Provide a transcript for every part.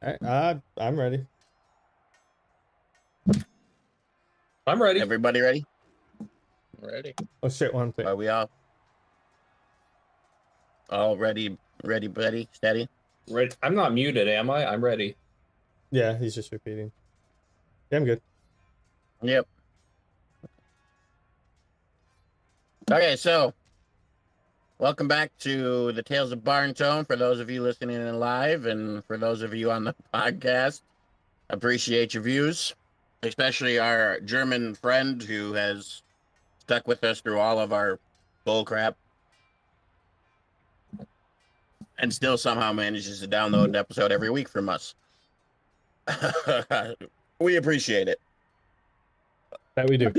I'm ready. I'm ready. Everybody ready? Ready. Oh shit! One thing. Are we all ready? Ready, steady? Ready. I'm not muted, am I? I'm ready. Yeah, he's just repeating. Yeah, I'm good. Yep. Okay, so welcome back to the Tales of Barntome. For those of you listening in live, and for those of you on the podcast, appreciate your views, especially our German friend who has stuck with us through all of our bullcrap and still somehow manages to download an episode every week from us. We appreciate it. That we do.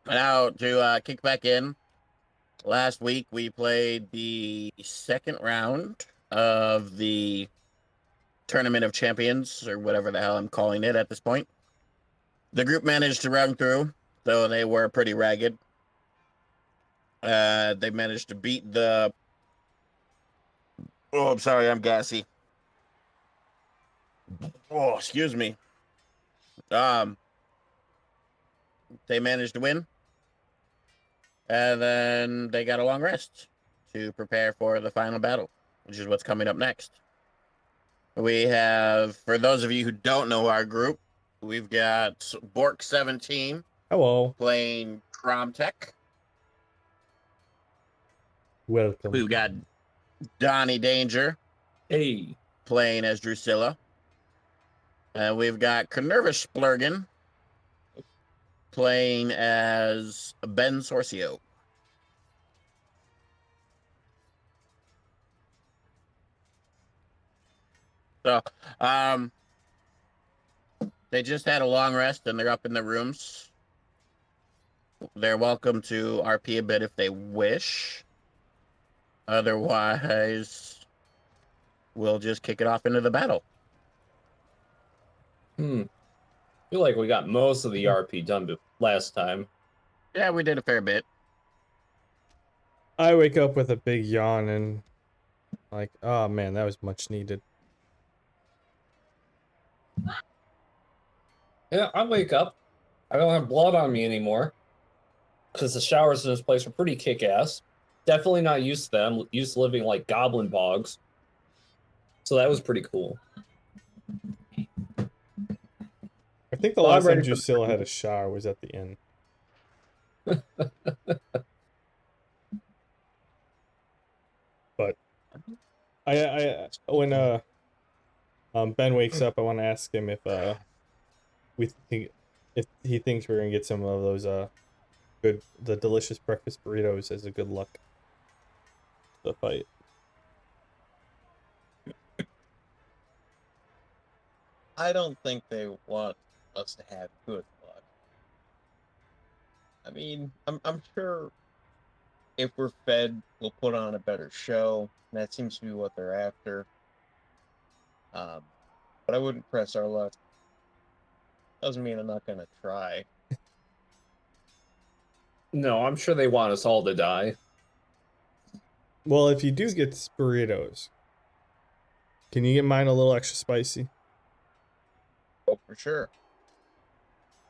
Now, to kick back in, last week we played the second round of the Tournament of Champions, or whatever the hell I'm calling it at this point. The group managed to run through, though they were pretty ragged. They managed to beat the... Oh, I'm sorry, I'm gassy. Oh, excuse me. They managed to win. And then they got a long rest to prepare for the final battle, which is what's coming up next. We have, for those of you who don't know our group, we've got Bork17 Hello. playing Cromtech. Welcome. We've got Donnie Danger Hey. playing as Drusilla. And we've got Canerva Splurgen playing as Ben Sorcio. So, they just had a long rest and they're up in their rooms. They're welcome to RP a bit if they wish. Otherwise, we'll just kick it off into the battle. I feel like we got most of the RP done last time. Yeah, we did a fair bit. I wake up with a big yawn and like, oh man, that was much needed. Yeah, I wake up. I don't have blood on me anymore. Because the showers in this place are pretty kick-ass. Definitely not used to them. Used to living like goblin bogs. So that was pretty cool. I think the Well, I'm last time ready for Drusilla had a shower was at the inn. But I when Ben wakes up, I want to ask him if we think if he thinks we're gonna get some of those the delicious breakfast burritos as a good luck to the fight. I don't think they want us to have good luck. I mean, I'm sure if we're fed, we'll put on a better show. And that seems to be what they're after. But I wouldn't press our luck. Doesn't mean I'm not gonna try. No, I'm sure they want us all to die. Well, if you do get burritos, can you get mine a little extra spicy? Oh, for sure.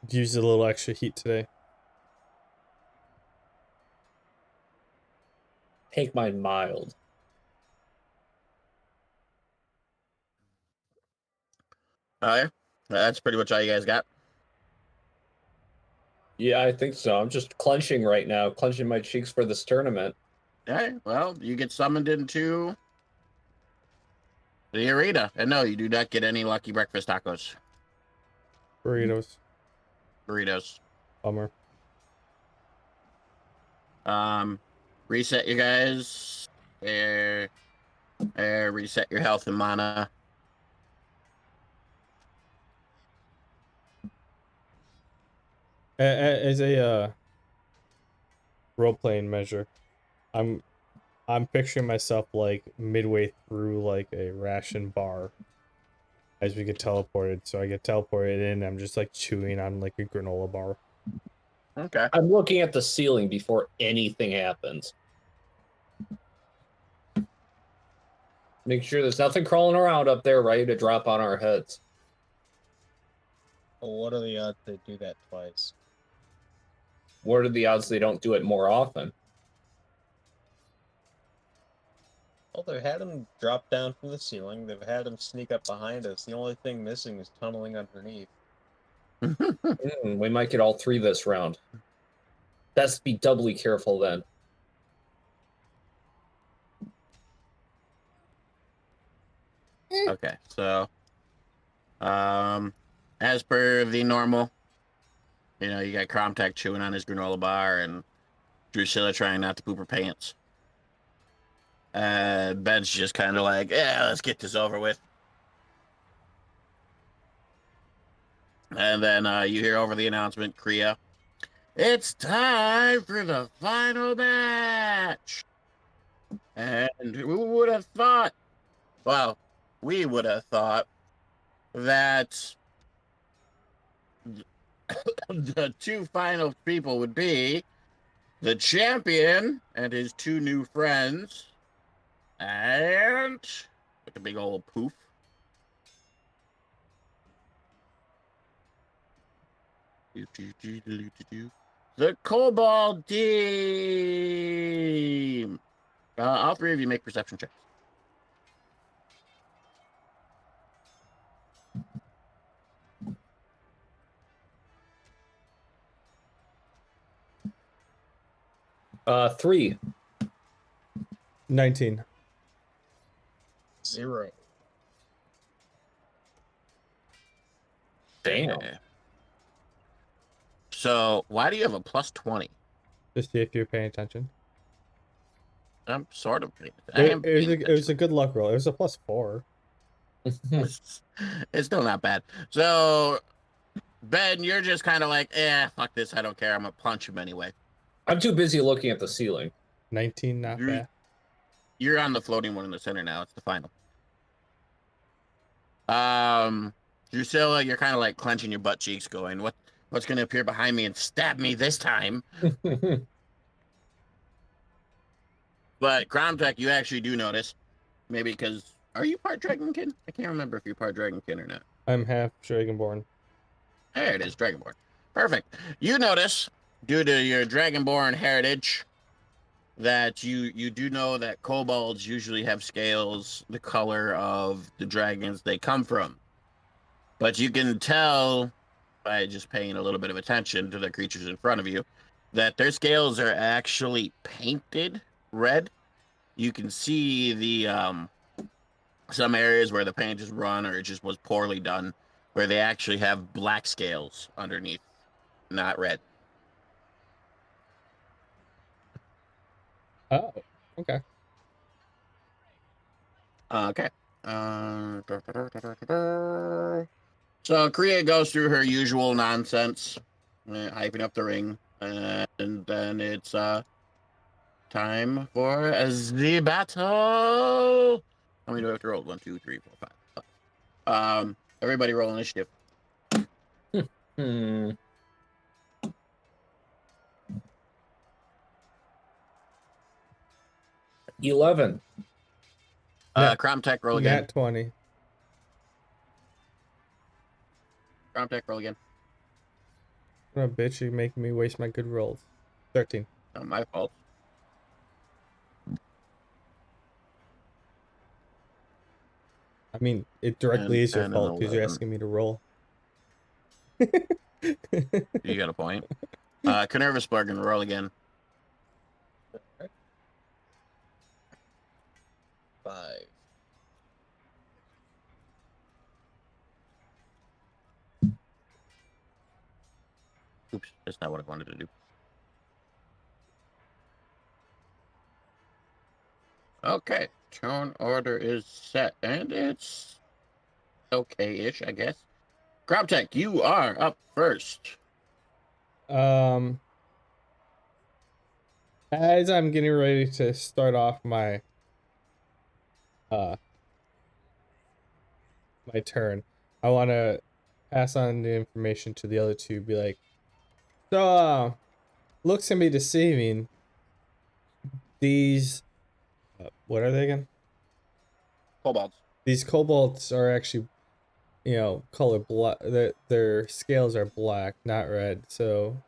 Use a little extra heat today. Take mine mild. Oh, yeah? That's pretty much all you guys got. Yeah, I think so. I'm just clenching right now. Clenching my cheeks for this tournament. All right, well, you get summoned into the arena. And no, you do not get any lucky breakfast tacos. Burritos. Burritos. Bummer. Reset you guys. Reset your health and mana. As a role-playing measure, I'm picturing myself like midway through like a ration bar as we get teleported. So I get teleported in, I'm just like chewing on like a granola bar. Okay. I'm looking at the ceiling before anything happens. Make sure there's nothing crawling around up there ready to drop on our heads. Well, what are the odds they do that twice? What are the odds they don't do it more often? Well, they've had him drop down from the ceiling. They've had him sneak up behind us. The only thing missing is tunneling underneath. We might get all three this round. Best be doubly careful then. Okay, so as per the normal, you got Cromtech chewing on his granola bar and Drusilla trying not to poop her pants. Ben's just kind of like, yeah, let's get this over with. And then you hear over the announcement, Kriya, it's time for the final match. And who would have thought? Well, we would have thought that the two final people would be the champion and his two new friends, and with a big old poof, the Cobalt team. All three of you make perception checks. Three. 19. 0. Damn. Okay. So why do you have a plus 20? Just see if you're paying attention. I'm sort of. It was a good luck roll. It was a +4. It's still not bad. So, Ben, you're just kind of like, fuck this. I don't care. I'm going to punch him anyway. I'm too busy looking at the ceiling. 19, not bad. You're on the floating one in the center now. It's the final. Drusilla, you're kind of like clenching your butt cheeks going, what's going to appear behind me and stab me this time? But Cromtech, you actually do notice, maybe because, are you part Dragonkin? I can't remember if you're part Dragonkin or not. I'm half Dragonborn. There it is, Dragonborn. Perfect. You notice, due to your Dragonborn heritage, that you do know that kobolds usually have scales the color of the dragons they come from. But you can tell by just paying a little bit of attention to the creatures in front of you that their scales are actually painted red. You can see the some areas where the paint is run or it just was poorly done, where they actually have black scales underneath, not red. Oh, okay. Okay. So Kriya goes through her usual nonsense, hyping up the ring, and then it's time for the battle. How many do I have to roll? 1, 2, 3, 4, 5. Everybody roll initiative. 11. Cromtech, roll again. Nat 20. Cromtech, roll again. What a bitch, you're making me waste my good rolls. 13. Not my fault. I mean, it directly is your 10 and fault because you're 11. asking me to roll. You got a point. Canervasbergen, roll again. 5. Oops, that's not what I wanted to do. Okay, turn order is set, and it's okay-ish, I guess. Cromtech, you are up first. As I'm getting ready to start off my my turn, I want to pass on the information to the other two. Be like, so looks can be deceiving. These, what are they again? Kobolds. These kobolds are actually, color black. Their scales are black, not red. So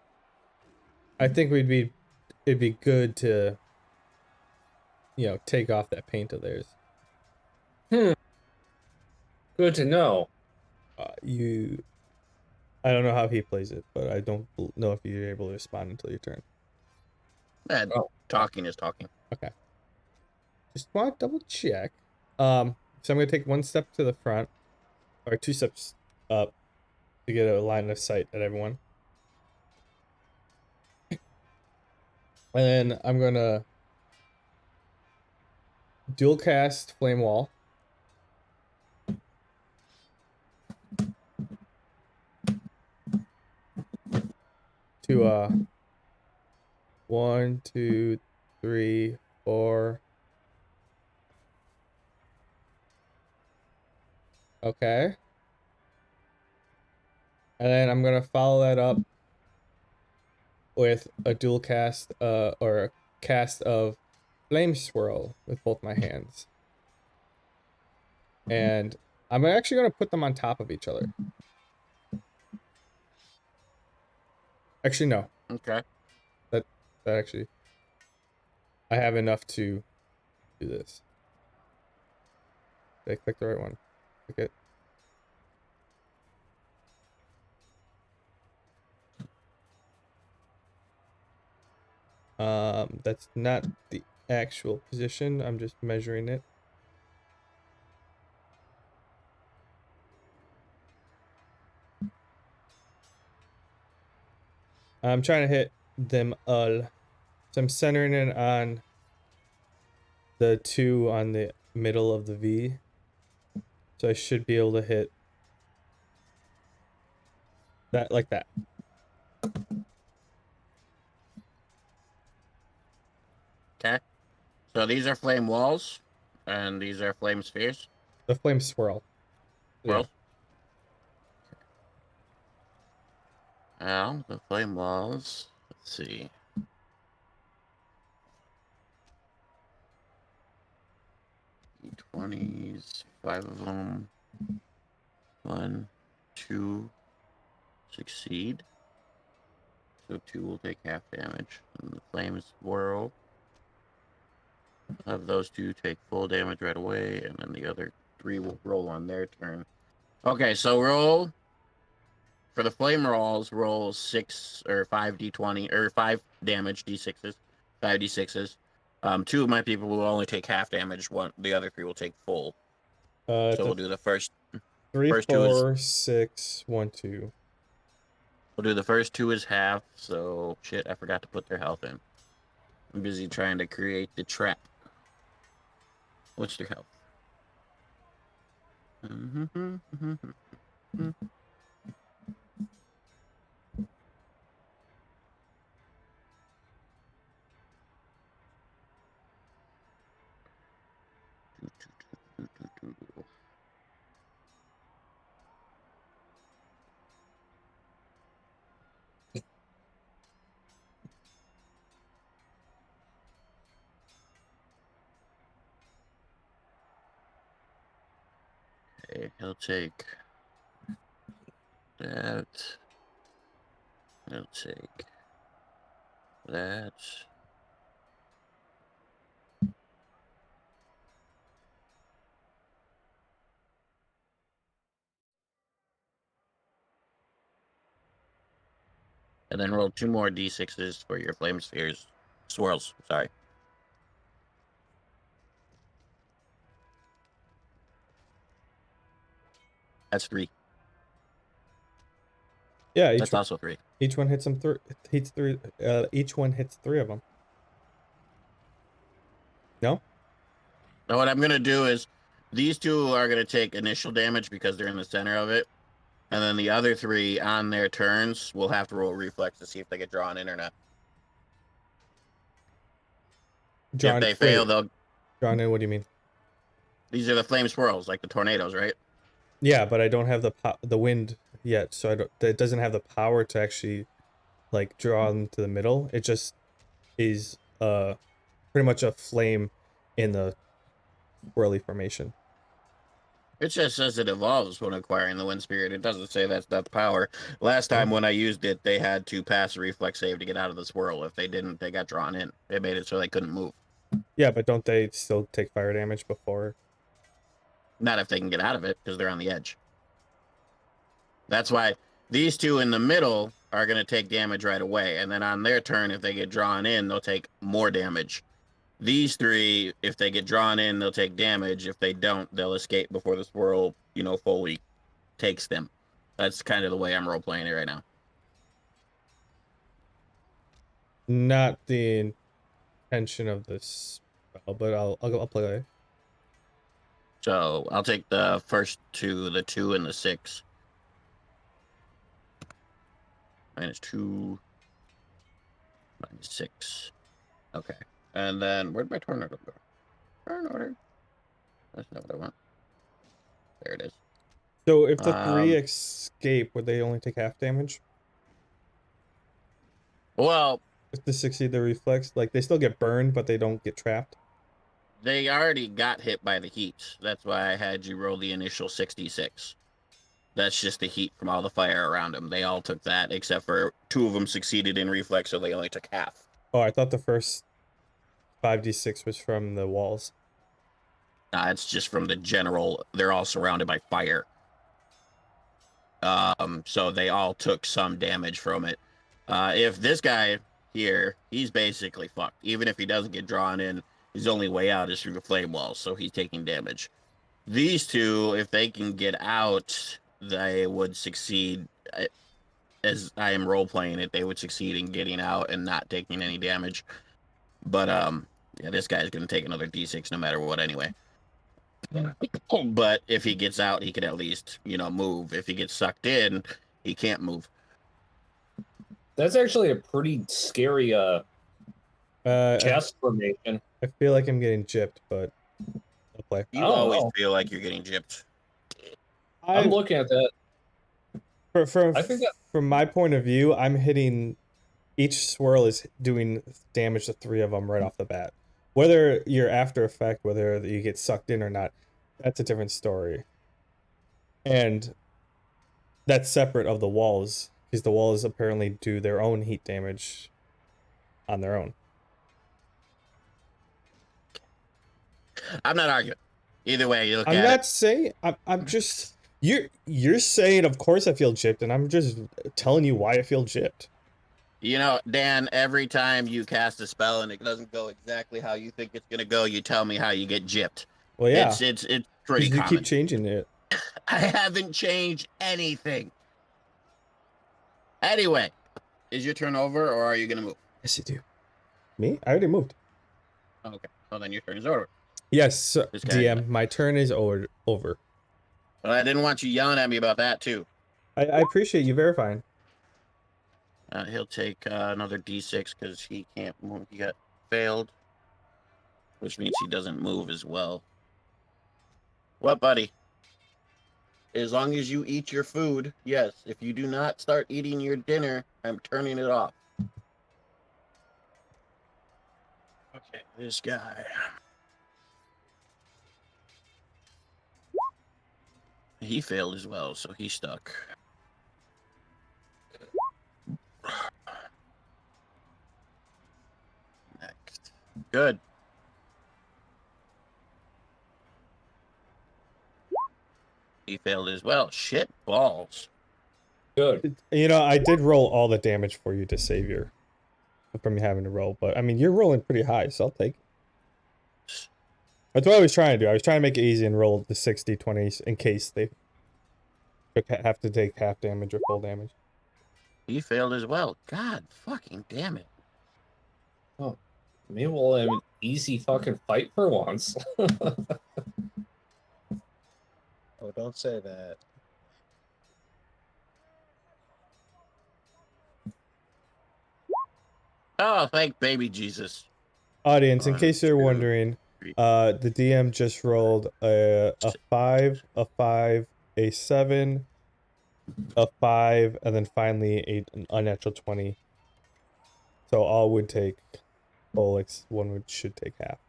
I think it'd be good to, take off that paint of theirs. Good to know. I don't know how he plays it, but I don't know if you're able to respond until your turn. Talking is talking. Okay. Just want to double check. So I'm gonna take one step to the front, or two steps up, to get a line of sight at everyone. And then I'm gonna dual cast Flame Wall. To 1, 2, 3, 4. Okay. And then I'm gonna follow that up with a dual cast, or a cast of Flame Swirl with both my hands. And I'm actually gonna put them on top of each other. Actually, no. Okay. That actually, I have enough to do this. Did I click the right one? Click it. That's not the actual position. I'm just measuring it. I'm trying to hit them all. So I'm centering it on the 2 on the middle of the V. So I should be able to hit that like that. Okay. So these are flame walls, and these are flame spheres. The flame swirl. Swirls. Yeah. Now the flame walls. Let's see. D20s, 5 of them. 1, 2 succeed. So 2 will take half damage. And the flames swirl. Of those 2 take full damage right away, and then the other 3 will roll on their turn. Okay, so roll for the flame rolls. Roll 6 or 5d20 or 5 damage d6s, 5d6s. 2 of my people will only take half damage. The other 3 will take full. So we'll do the first. 3, first 4, 6, 1, 2. We'll do the first 2 as half. So shit, I forgot to put their health in. I'm busy trying to create the trap. What's their health? Okay, he'll take that. He'll take that. And then roll 2 more d6s for your flame spheres. Swirls, sorry. That's 3. Yeah, That's also 3. each one hits them hits 3. Each one hits 3 of them. No? Now what I'm gonna do is these 2 are gonna take initial damage because they're in the center of it. And then the other 3 on their turns will have to roll reflex to see if they get drawn in or not. If they fail, they'll drawn in. What do you mean? These are the flame swirls, like the tornadoes, right? Yeah, but I don't have the wind yet, so it doesn't have the power to actually like draw them to the middle. It just is pretty much a flame in the swirly formation. It just says it evolves when acquiring the wind spirit. It doesn't say that's not the power. Last time when I used it, they had to pass a reflex save to get out of the swirl. If they didn't, they got drawn in. They made it so they couldn't move. Yeah, but don't they still take fire damage before? Not if they can get out of it, because they're on the edge. That's why these two in the middle are going to take damage right away. And then on their turn, if they get drawn in, they'll take more damage. These three, if they get drawn in, they'll take damage. If they don't, they'll escape before the swirl, fully takes them. That's kind of the way I'm role-playing it right now. Not the intention of this spell, but I'll play it. So I'll take the first two, the 2 and the 6. -2, -6. Okay. And then where'd my turn order go? Turn order. That's not what I want. There it is. So if the 3 escape, would they only take half damage? Well, If the 60 the reflex, like they still get burned, but they don't get trapped. they already got hit by the heat. That's why I had you roll the initial 66. That's just the heat from all the fire around them. They all took that, except for 2 of them succeeded in reflex, so they only took half. Oh, I thought the first 5d6 was from the walls. It's just from the general. They're all surrounded by fire. So they all took some damage from it. If this guy here, he's basically fucked. Even if he doesn't get drawn in, his only way out is through the flame walls, so he's taking damage. These two, if they can get out, they would succeed. As I am role-playing it, they would succeed in getting out and not taking any damage. But, yeah, this guy's going to take another d6 no matter what anyway. But if he gets out, he can at least, move. If he gets sucked in, he can't move. That's actually a pretty scary chest formation. I feel like I'm getting gypped, but I'll play. You always feel like you're getting gypped. I'm looking at that. I think from my point of view, I'm hitting. Each swirl is doing damage to 3 of them right off the bat. Whether you're after effect, whether you get sucked in or not, that's a different story. And that's separate of the walls, because the walls apparently do their own heat damage on their own. I'm not arguing. Either way, you look at it. I'm not saying. I'm just. You're saying, of course I feel gypped, and I'm just telling you why I feel gypped. Dan, every time you cast a spell and it doesn't go exactly how you think it's gonna go, you tell me how you get gypped. Well, yeah, it's pretty you common. keep changing it. I haven't changed anything. Anyway, is your turn over, or are you gonna move? Yes, you do. Me? I already moved. Okay, well then your turn is over. Yes, DM, my turn is over. Well, I didn't want you yelling at me about that too. I appreciate you verifying. He'll take another d6 because he can't move. He got failed, which means he doesn't move as well. What, buddy? As long as you eat your food, yes. If you do not start eating your dinner, I'm turning it off. Okay, this guy. He failed as well, so he's stuck. Next. Good. He failed as well. Shit balls. Good. I did roll all the damage for you to save your from you having to roll, but I mean you're rolling pretty high, so I'll take it. That's what I was trying to do. I was trying to make it easy and roll the 60-20s in case they have to take half damage or full damage. He failed as well. God fucking damn it. Oh, maybe we'll have an easy fucking fight for once. Oh, don't say that. Oh, thank baby Jesus. Audience, in case you're wondering, the DM just rolled a 5, a 5, a 7, a 5, and then finally an unnatural 20. So all would take full, one should take half.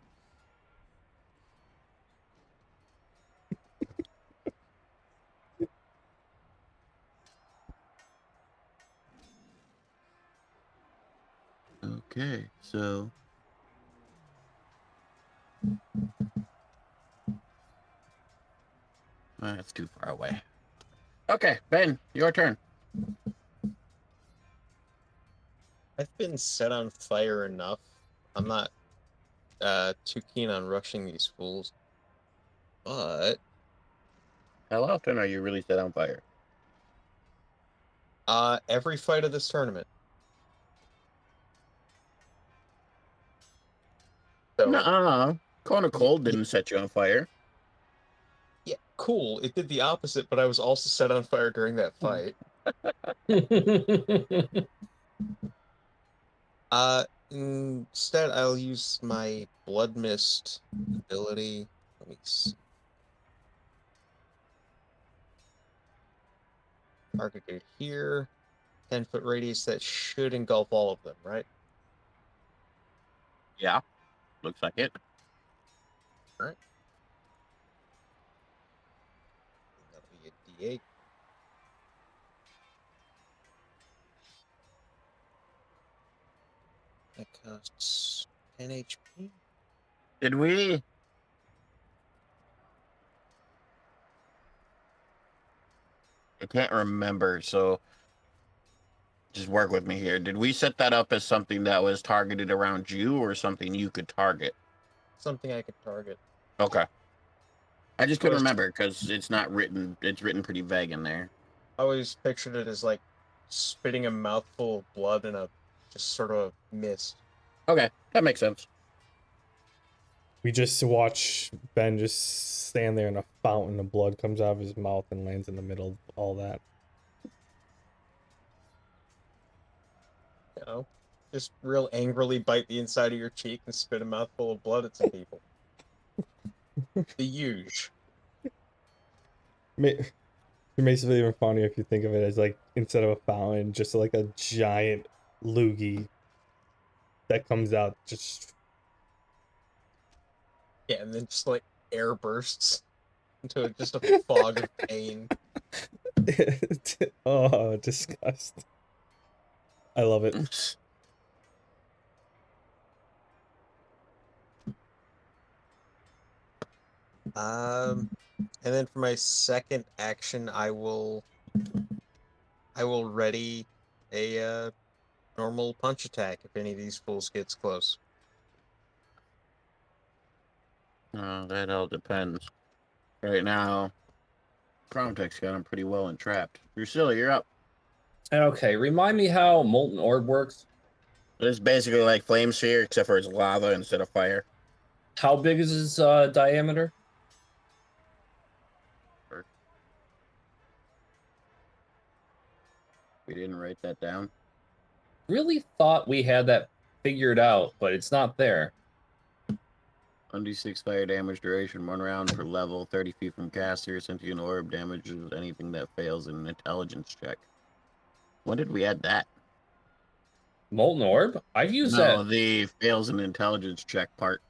Okay, so that's too far away. Okay, Ben, your turn. I've been set on fire enough. I'm not too keen on rushing these fools. But How often are you really set on fire? every fight of this tournament. So Nuh-uh. Corner Cold didn't set you on fire. yeah, cool. It did the opposite, but I was also set on fire during that fight. Instead, I'll use my Blood Mist ability. Let me see. Targeted here. 10-foot radius that should engulf all of them, right? Yeah, looks like it. Alright. That'll be a D8. That costs 10 HP. Did we? I can't remember, so just work with me here. Did we set that up as something that was targeted around you or something you could target? Something I can target. Okay. I just couldn't Always- remember because it's not written. It's written pretty vague in there. I always pictured it as like spitting a mouthful of blood in a just sort of mist. Okay, that makes sense. We just watch Ben just stand there and a fountain of blood comes out of his mouth and lands in the middle of all that. You know, just real angrily bite the inside of your cheek and spit a mouthful of blood at some people. The huge. It makes it even funnier if you think of it as like instead of a fountain, just like a giant loogie that comes out just Yeah, and then just like air bursts into just a fog of pain. oh, disgust. I love it. And then for my second action, I will ready a normal punch attack if any of these fools gets close. That all depends. Right now, Cromtech's got him pretty well entrapped. Drusilla, you're up. Okay, remind me how Molten Orb works. It's basically like Flame Sphere, except for it's lava instead of fire. How big is his diameter? We didn't write that down. Really thought we had that figured out, but it's not there. 1d6 fire damage duration, 1 round per level, 30 feet from caster. Sentient orb damages anything that fails in an intelligence check. When did we add that? Molten Orb? I've used No, that. the fails an intelligence check part.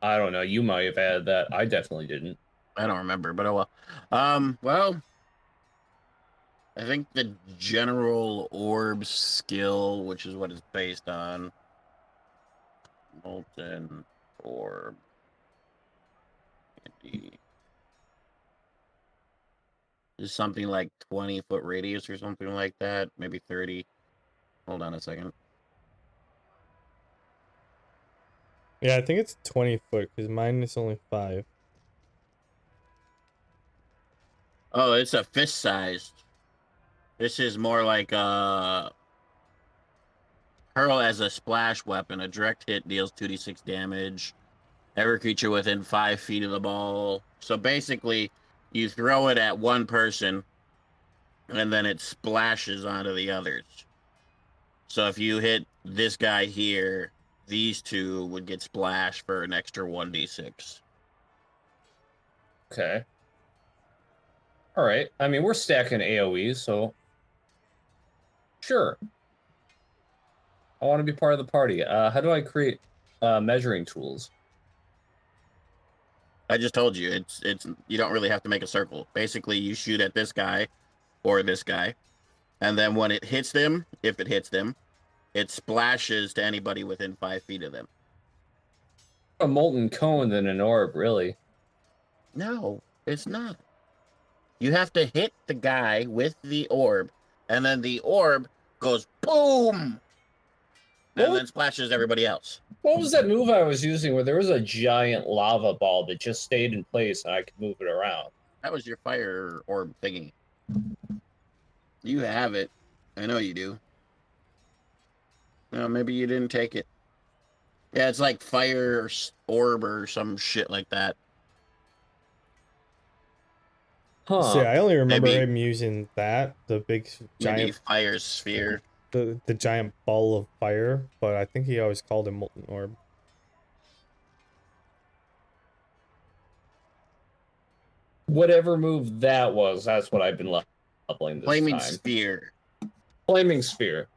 I don't know. You might have added that. I definitely didn't. I don't remember, but oh well. Well, I think the general orb skill, which is what it's based on, molten orb. Is something like 20-foot radius or something like that, maybe 30. Hold on a second. Yeah, I think it's 20 foot because mine is only 5. Oh, it's a fist sized. This is more like hurl as a splash weapon. A direct hit deals 2d6 damage. Every creature within 5 feet of the ball. So basically, you throw it at one person, and then it splashes onto the others. So if you hit this guy here, these two would get splashed for an extra 1d6. Okay. All right. I mean, we're stacking AoE, so sure. I want to be part of the party. How do I create measuring tools? I just told you, it's you don't really have to make a circle. Basically, you shoot at this guy or this guy, and then when it hits them, if it hits them, it splashes to anybody within 5 feet of them. A molten cone than an orb, really. No, it's not. You have to hit the guy with the orb, and then the orb goes boom, and then splashes everybody else. What was that move I was using where there was a giant lava ball that just stayed in place and I could move it around? That was your fire orb thingy. You have it. I know you do. No, maybe you didn't take it. Yeah, it's like fire orb or some shit like that. Huh. See, I only remember Maybe- him using that, the big Maybe giant, fire sphere. the giant ball of fire, but I think he always called him molten orb. Whatever move that was, that's what I've been leveling this Flaming time. sphere. Flaming sphere.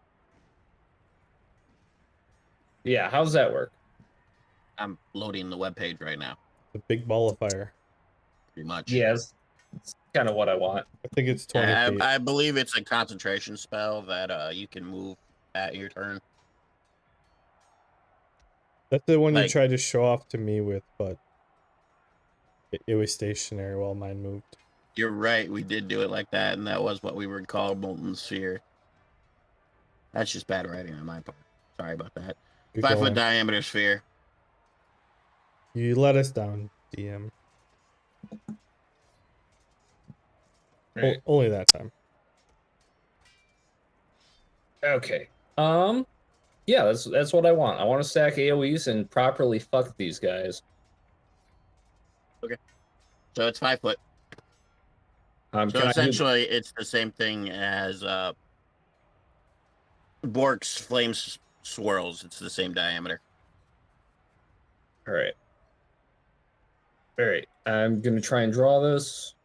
Yeah, how's that work? I'm loading the webpage right now. The big ball of fire. Pretty much. Yes, it's kind of what I want. I think it's 20 feet. I believe it's a concentration spell that you can move at your turn. That's the one you like- tried to show off to me with, but it was stationary while mine moved. You're right, we did do it like that, and that was what we would call molten sphere. That's just bad writing on my part. Sorry about that. Good 5 foot going. diameter sphere. You let us down, DM. Right. Only that time. Okay. Yeah, that's what I want. I want to stack AoEs and properly fuck these guys. So it's 5 foot. So Can I do- essentially, it's the same thing as Bork's flame swirls. It's the same diameter. All right. All right. I'm gonna try and draw this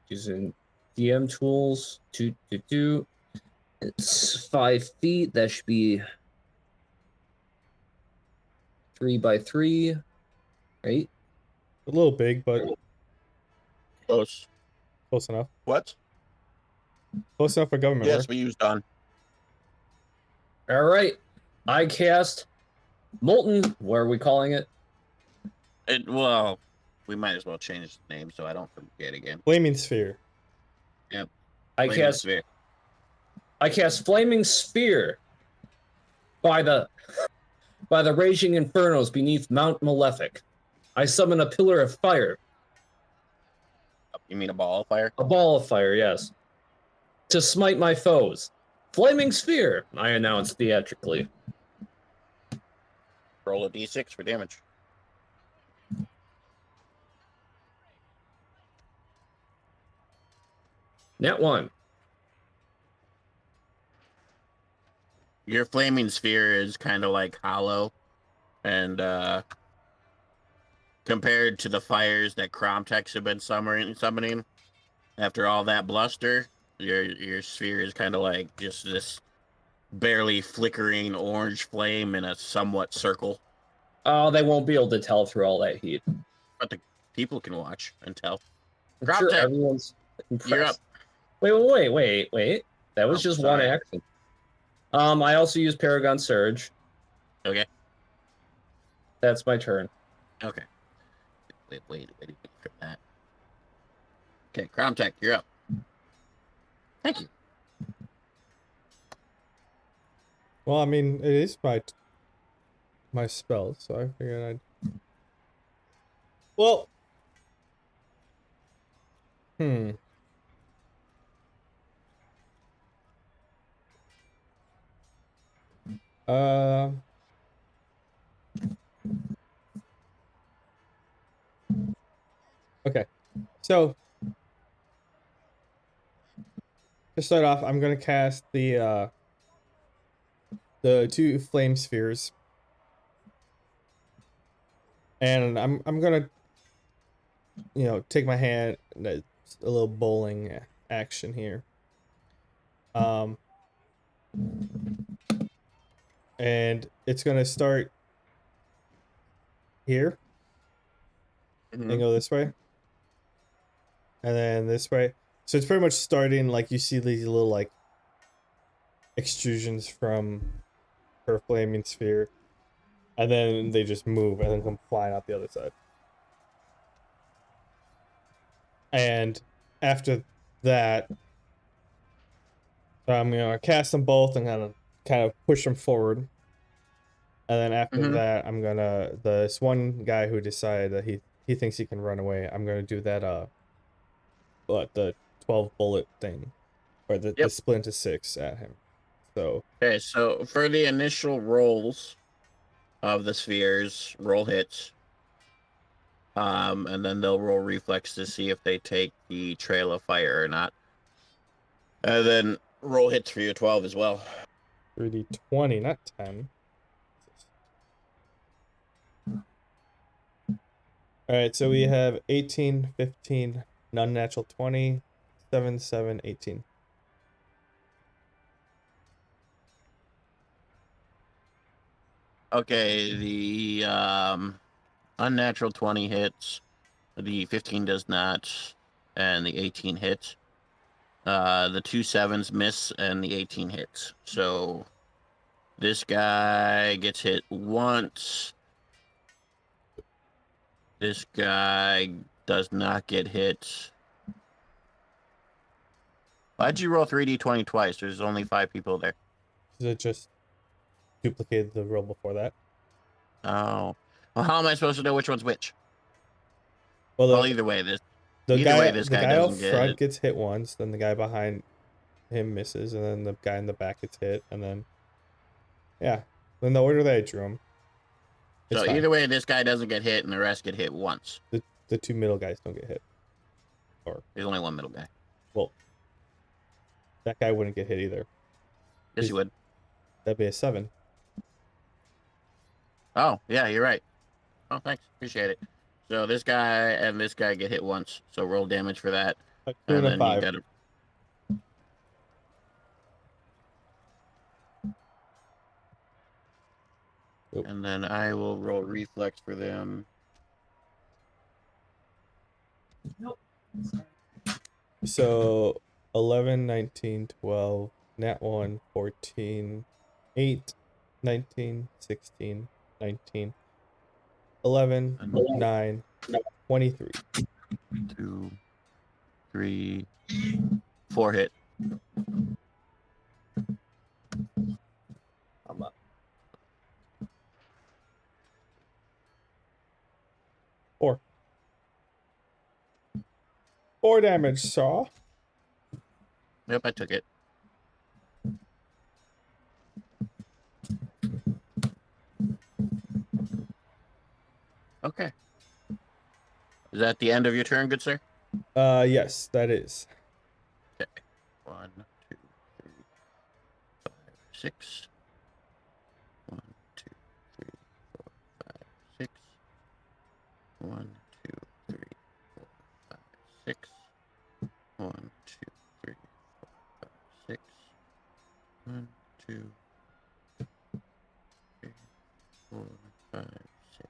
using DM tools. It's 5 feet. That should be 3 by 3, right? A little big, but Close. close enough. What? Close enough for government Yes, work. we used on. All right. I cast Molten. What are we calling it? Well, we might as well change the name so I don't forget again. Flaming sphere. I Flaming sphere. cast Flaming Sphere by the raging infernos beneath Mount Malefic. I summon a pillar of fire, You mean a ball of fire? a ball of fire, yes, to smite my foes. Flaming Sphere, I announce theatrically. Roll a d6 for damage. Net 1. Your flaming sphere is kind of like hollow, and compared to the fires that Cromtex have been summoning, after all that bluster, your sphere is kind of like just this barely flickering orange flame in a somewhat circle. Oh, they won't be able to tell through all that heat. But the people can watch and tell. I'm sure Cromtex, everyone's impressed. you're up. Wait. That was Oh, just sorry. one action. I also use Paragon Surge. Okay. That's my turn. Okay. Wait for that. Okay, Cromtech, you're up. Thank you. Well, I mean, it is my spell, so I figured I'd. Well. Uh. Okay, so to start off, I'm gonna cast the 2 flame spheres, and I'm gonna, take my hand. It's a little bowling action here. And it's gonna start here and go this way, and then this way. So it's pretty much starting like you see these little like extrusions from her flaming sphere, and then they just move and then come flying out the other side. And after that, I'm gonna cast them both and kind of push them forward. And then after that, I'm gonna this one guy who decided that he thinks he can run away. I'm gonna do that the 12 bullet thing, or the splint to 6 at him. So okay, so for the initial rolls of the spheres, roll hits. And then they'll roll reflex to see if they take the trail of fire or not. And then roll hits for your 12 as well. 3d20, not 10. All right, so we have 18, 15, non-natural 20, 7, 7, 18. Okay, the unnatural 20 hits, the 15 does not, and the 18 hits. The 2 7s miss, and the 18 hits. So this guy gets hit once. This guy does not get hit. Why'd you roll 3d20 twice? There's only 5 people there. Is it just duplicated the roll before that? Oh. Well, how am I supposed to know which one's which? Well, Either way, this the guy out doesn't get front it. gets hit once, then the guy behind him misses, and then the guy in the back gets hit, and then in the order that I drew him. So fine. either way, this guy doesn't get hit, and the rest get hit once. The 2 middle guys don't get hit. Or there's only 1 middle guy. Well, that guy wouldn't get hit either. Yes, he would. That'd be a 7. Oh, yeah, you're right. Oh, thanks. Appreciate it. So this guy and this guy get hit once. So roll damage for that. 2 and and a then 5. you gotta. Oop. And then I will roll reflex for them. So 11, 19, 12, nat 1, 14, 8, 19, 16, 19, 11, 9, 23. 2, 3, 4 hit. I'm up. 4. 4 damage, Saw. Yep, I took it. Okay. Is that the end of your turn, good sir? Yes, that is. Okay. 1, 2, 3, 5, 6. 1, 2, 3, 4, 5, 6. 1, 2, 3, 4, 5, 6. 1, 2, 3, 4, 5, 6. 1, 2, 3, 4, 5, 6.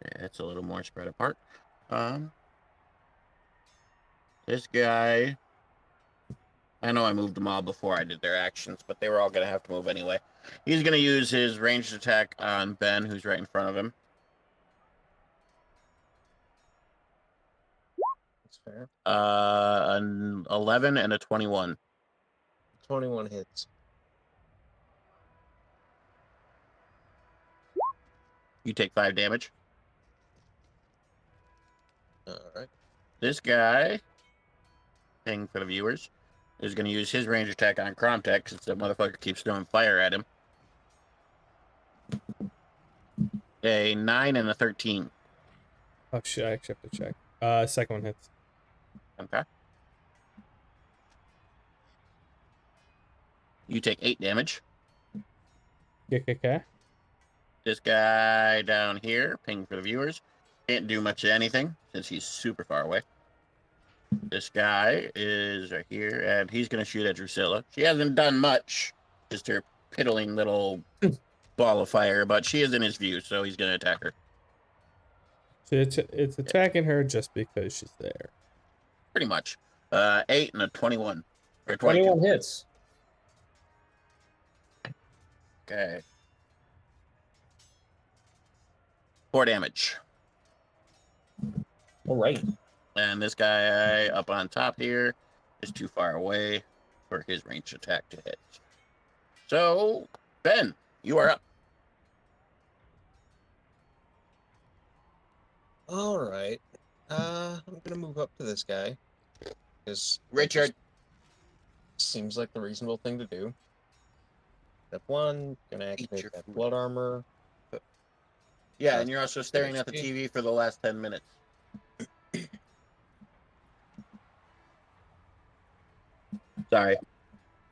Yeah, it's a little more spread apart. This guy, I know I moved them all before I did their actions, but they were all going to have to move anyway. He's going to use his ranged attack on Ben, who's right in front of him. That's fair. An 11 and a 21. 21 hits. You take 5 damage. All right. This guy, thing for the viewers, is going to use his range attack on Kromtek since the motherfucker keeps throwing fire at him. A 9 and a 13. Oh shit, I actually have to check. Second one hits. Okay. You take 8 damage. Okay. This guy down here, ping for the viewers, can't do much of anything since he's super far away. This guy is right here, and he's going to shoot at Drusilla. She hasn't done much, just her piddling little ball of fire, but she is in his view, so he's going to attack her. So it's attacking her just because she's there. Pretty much. 8 and a 21 For 22. 21 hits. Okay. 4 damage. All right. And this guy up on top here is too far away for his range attack to hit. So, Ben, you are up. All right. I'm gonna move up to this guy because Richard. seems like the reasonable thing to do. Step 1, gonna activate your that food. blood armor. Yeah, and you're also staring at the HP. TV for the last 10 minutes. Sorry.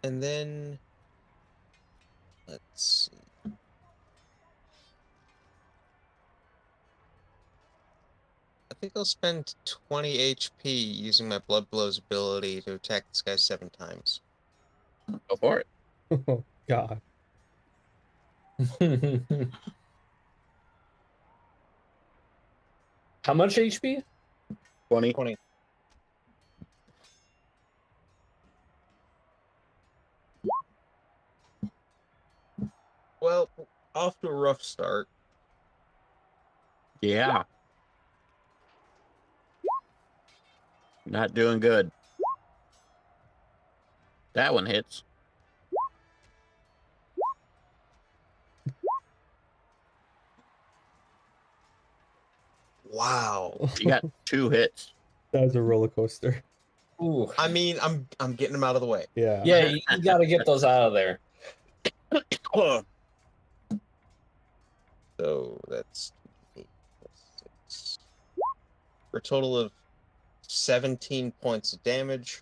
And then let's see. I think I'll spend 20 HP using my Blood Blows ability to attack this guy 7 times. Go for it. Oh, God. How much HP? 20. 20. Well, off to a rough start. Yeah. Not doing good. That one hits. Wow. You got 2 hits. That was a roller coaster. Ooh. I mean, I'm getting him out of the way. Yeah. Yeah, you got to get those out of there. So that's 8 plus 6. For a total of 17 points of damage.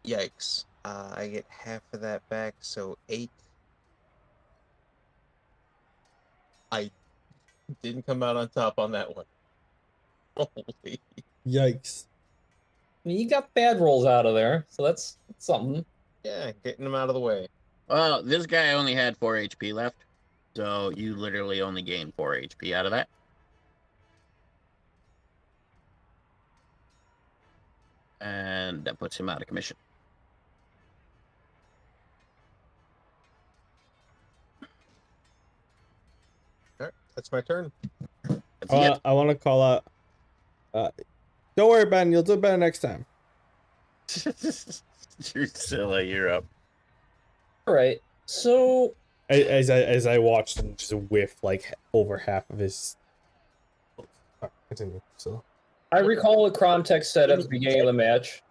Yikes. I get half of that back, so 8. I didn't come out on top on that one. Holy. Yikes. You got bad rolls out of there, so that's something. Yeah, getting him out of the way. Well, this guy only had 4 HP left. So you literally only gained 4 HP out of that. And that puts him out of commission. Alright, that's my turn. That's it. I want to call out. Don't worry, Ben. You'll do better next time. Drusilla, you're up. All right. So As I watched him just whiff like over half of his. Continue. So. I recall what Cromtech said at the beginning of the match,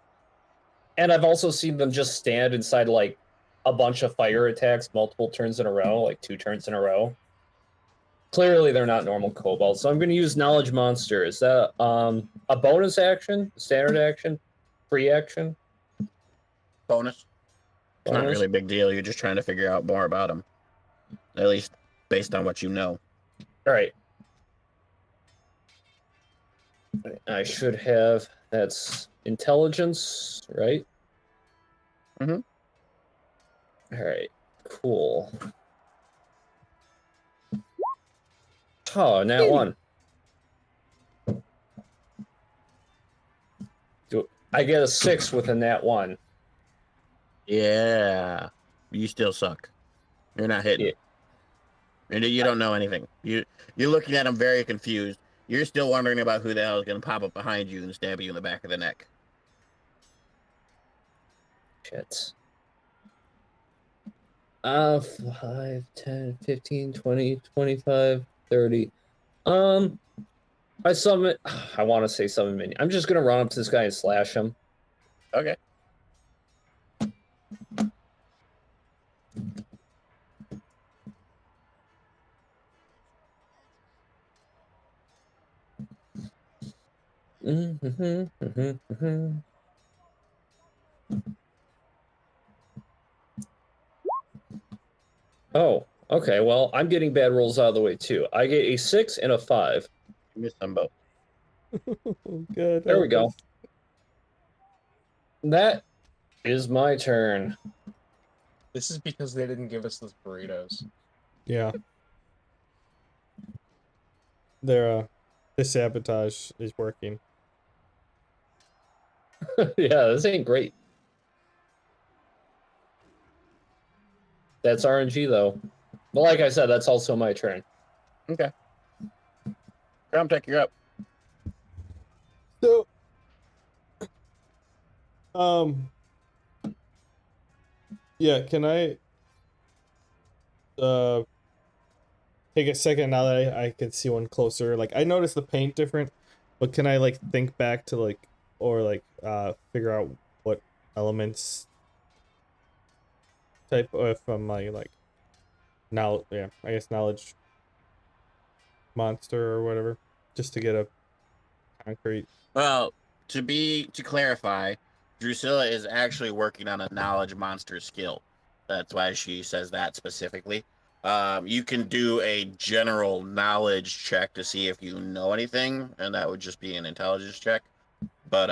and I've also seen them just stand inside like a bunch of fire attacks multiple turns in a row, like 2 turns in a row. Clearly, they're not normal kobolds, so I'm going to use Knowledge Monster. Is that a bonus action, standard action, free action? Bonus. It's not Bonus? really a big deal. You're just trying to figure out more about him. At least based on what you know. All right. I should have, that's intelligence, right? Mhm. All right, cool. Oh, nat 1. I get a 6 with a nat 1. Yeah. You still suck. You're not hitting. Yeah. And you don't know anything. You're looking at him very confused. You're still wondering about who the hell is going to pop up behind you and stab you in the back of the neck. Shit. 5, 10, 15, 20, 25, 30. I summon. I want to say summon minion. I'm just gonna run up to this guy and slash him. Okay. Oh, okay. Well, I'm getting bad rolls out of the way too. I get a 6 and a 5. You missed them both. Good. There we go. That is my turn. This is because they didn't give us those burritos. Yeah. Their the sabotage is working. Yeah, this ain't great. That's RNG though. But like I said, that's also my turn. Okay. Ground Tech, you're up. So, um, yeah, can I take a second now that I can see one closer? Like, I noticed the paint different, but can I like think back to like or like figure out what elements type from my like now I guess knowledge monster or whatever, just to get a concrete. Well, to clarify, Drusilla is actually working on a knowledge monster skill. That's why she says that specifically. You can do a general knowledge check to see if you know anything, and that would just be an intelligence check. But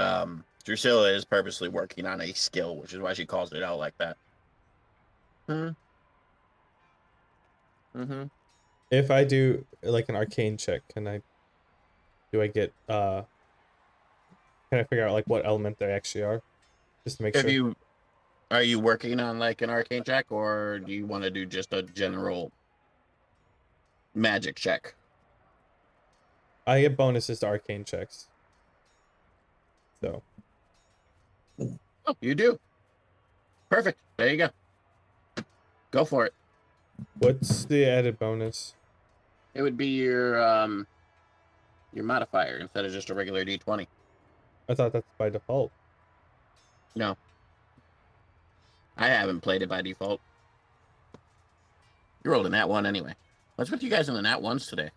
Drusilla is purposely working on a skill, which is why she calls it out like that. Hmm. Mm-hmm. If I do like an arcane check, do I get can I figure out like what element they actually are, just to make If sure? you Are you working on like an arcane check, or do you want to do just a general magic check? I get bonuses to arcane checks. So Oh, you do. Perfect. There you go. Go for it. what's the added bonus? It would be your modifier instead of just a regular d20. I thought that's by default. No, I haven't played it by default. You rolled a nat one anyway. What's with you guys in the nat ones today?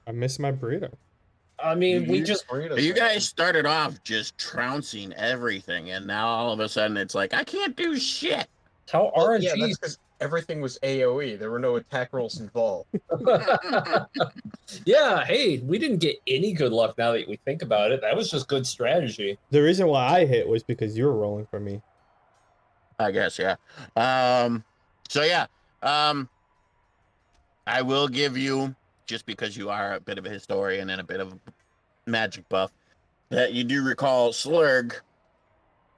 I missed my burrito. I mean, we You just sprayed us You with guys started off just trouncing everything, and now all of a sudden it's like I can't do shit. how Well, RNG. yeah, that's because everything was AOE. There were no attack rolls involved. Yeah, hey, we didn't get any good luck now that we think about it. That was just good strategy. The reason why I hit was because you were rolling for me. I guess, yeah. So yeah. I will give you, just because you are a bit of a historian and a bit of a magic buff, that you do recall Slurg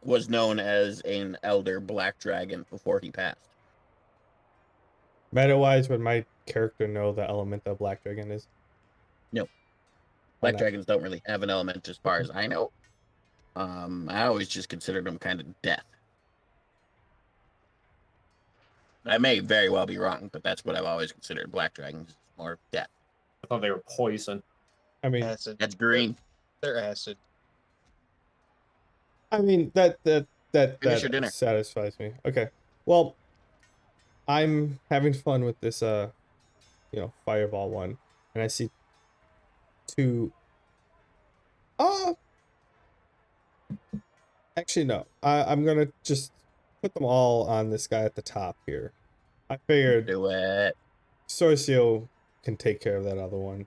was known as an elder black dragon before he passed. Meta-wise, would my character know the element that Black Dragon is? No, Why black not? dragons don't really have an element as far as I know. I always just considered them kind of death. I may very well be wrong, but that's what I've always considered black dragons, more death. I thought they were poison. I mean, Acid. That's green. They're acid. Finish your dinner. satisfies me. Okay. Well, I'm having fun with this fireball one, and I see two. Uh Actually no. I'm gonna just put them all on this guy at the top here. I figured Do it. Sorcio can take care of that other one.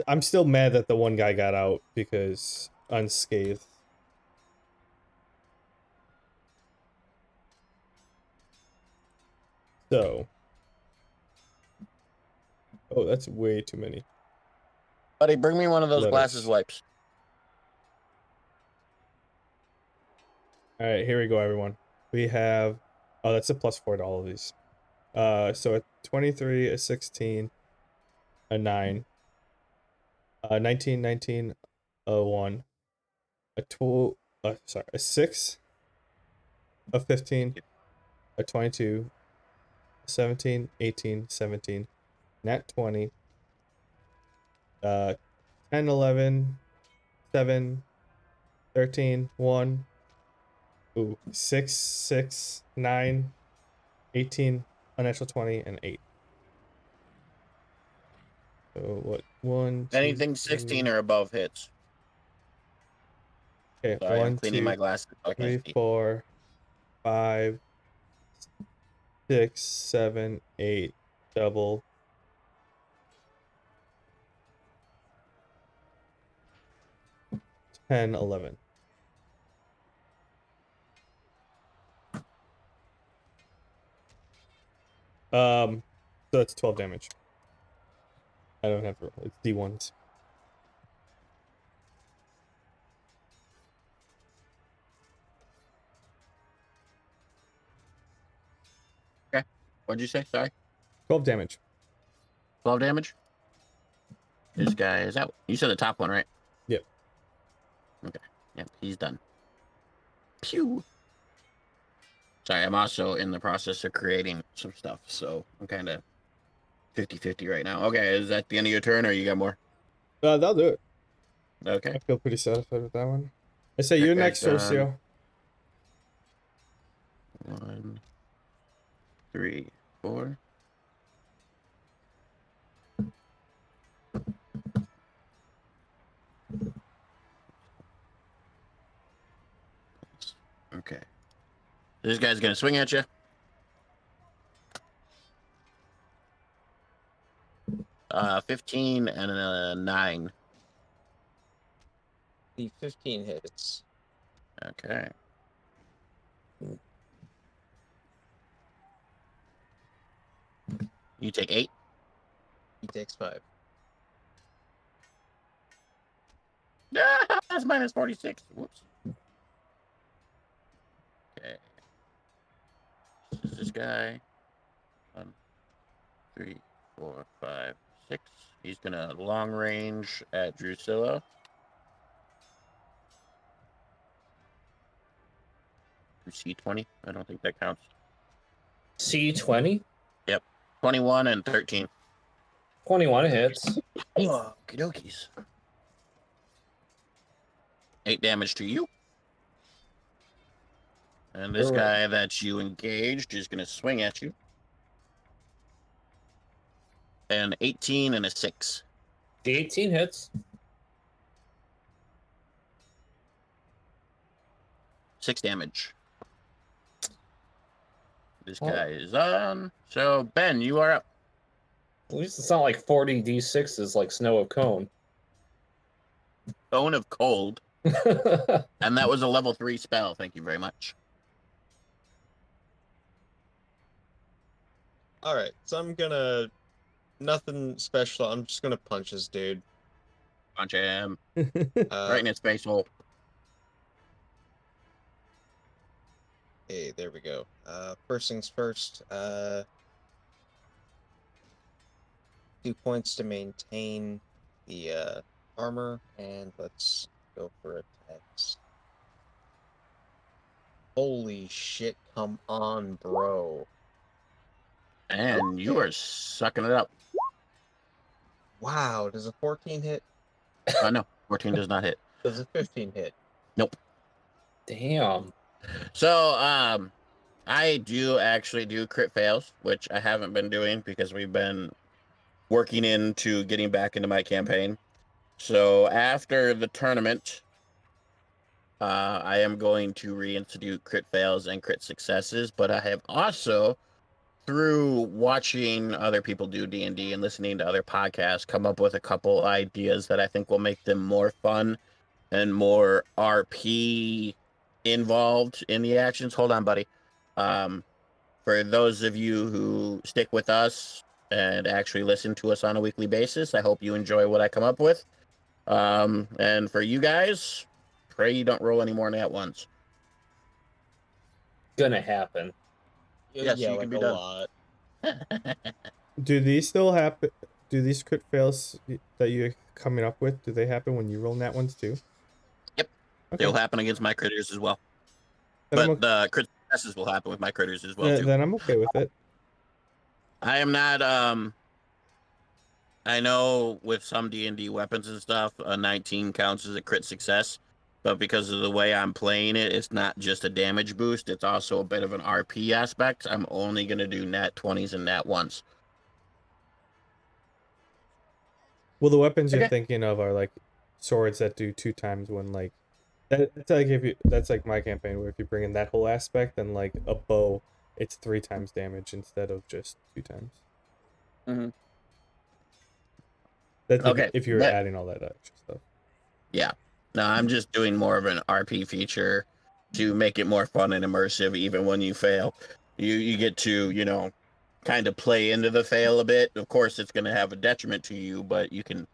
I'm still mad that the one guy got out because unscathed. So, oh, that's way too many Buddy, bring me one of those letters. glasses wipes. All right, here we go, everyone. We have, oh, that's a +4 to all of these. So a 23, a 16, a 9, 19, 19, a 1, a 12, a 6, a 15, a 22, a 17, 18, 17, nat 20, 10, 11, 7, 13, 1, ooh, 6, 6, 9, 18, unnatural 20, and 8. So what? 1, 2, Anything 3. 16 or above hits. Okay, Sorry, I'm 1, cleaning 2, my glasses so I can 3, see. 4, 5, 6, 7, 8, double, 10, 11. So that's 12 damage. I don't have to roll. It's D1s. What'd you say? Sorry. 12 damage. 12 damage. This guy is out. You said the top one, right? Yep. Okay. Yep, he's done. Pew. Sorry, I'm also in the process of creating some stuff, so I'm kind of 50-50 right now. Okay, is that the end of your turn, or you got more? That'll do it. Okay. I feel pretty satisfied with that one. I say That you're guy's next, done. Sorcio. 1, 3, 4. Okay. This guy's gonna swing at you. Uh, 15 and a 9. The 15 hits. Okay. You take 8. He takes 5. Ah, that's minus 46. Whoops. Okay. This is this guy. 1, 3, 4, 5, 6. He's gonna long range at Drusilla. C20. I don't think that counts. C20? Yep. 21 and 13. 21 hits. Oh, okie 8 damage to you. And this Alright. guy that you engaged is going to swing at you. And 18 and a 6. The 18 hits. 6 damage. This guy is on. So, Ben, you are up. At least it's not like 40 D6s like Snow of Cone. Bone of Cold. And that was a level 3 spell. Thank you very much. Alright, so I'm gonna... Nothing special. I'm just gonna punch this dude. Punch him. Uh, Right in his face hole. Okay, there we go. First things first. 2 points to maintain the armor, and let's go for attacks. Holy shit! Come on, bro. And you are sucking it up. Wow, does a 14 hit? No, 14 does not hit. Does a 15 hit? Nope. Damn. So, I do actually do crit fails, which I haven't been doing because we've been working into getting back into my campaign. So after the tournament, I am going to reinstitute crit fails and crit successes, but I have also, through watching other people do D&D and listening to other podcasts, come up with a couple ideas that I think will make them more fun and more RP involved in the actions. Hold on, buddy. For those of you who stick with us and actually listen to us on a weekly basis, I hope you enjoy what I come up with. And for you guys, pray you don't roll any more than that once. Gonna happen. Yes, yeah, you like can be a done. lot. Do these still happen? Do these crit fails that you're coming up with, do they happen when you roll nat ones too? Yep. Okay. They'll happen against my critters as well. Then But the crit successes will happen with my critters as well, too. then I'm okay with it. I am not, I know with some D&D weapons and stuff, a 19 counts as a crit success. But because of the way I'm playing it, it's not just a damage boost. It's also a bit of an RP aspect. I'm only going to do nat 20s and nat 1s. Well, the weapons you're Okay. thinking of are like swords that do 2 times when like that's like if you that's like my campaign where if you bring in that whole aspect, then like a bow, it's 3 times damage instead of just 2 times. Mm-hmm. That's Okay. if you're adding all that extra stuff. Yeah. No, I'm just doing more of an RP feature to make it more fun and immersive even when you fail. You get to, you know, kind of play into the fail a bit. Of course it's gonna have a detriment to you, but you can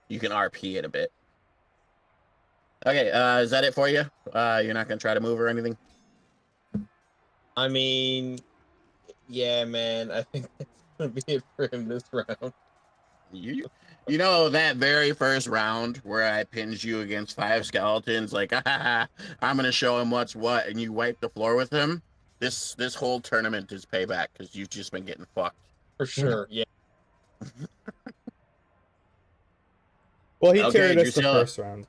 RP it a bit. Okay, is that it for you? You're not gonna try to move or anything? I mean, Yeah, man. I think that's gonna be it for him this round. You know that very first round where I pinned you against 5 skeletons, like I'm gonna show him what's what, and you wipe the floor with him. This whole tournament is payback because you've just been getting fucked. For sure. Yeah. Well, he Okay, carried us the Drusilla. first round.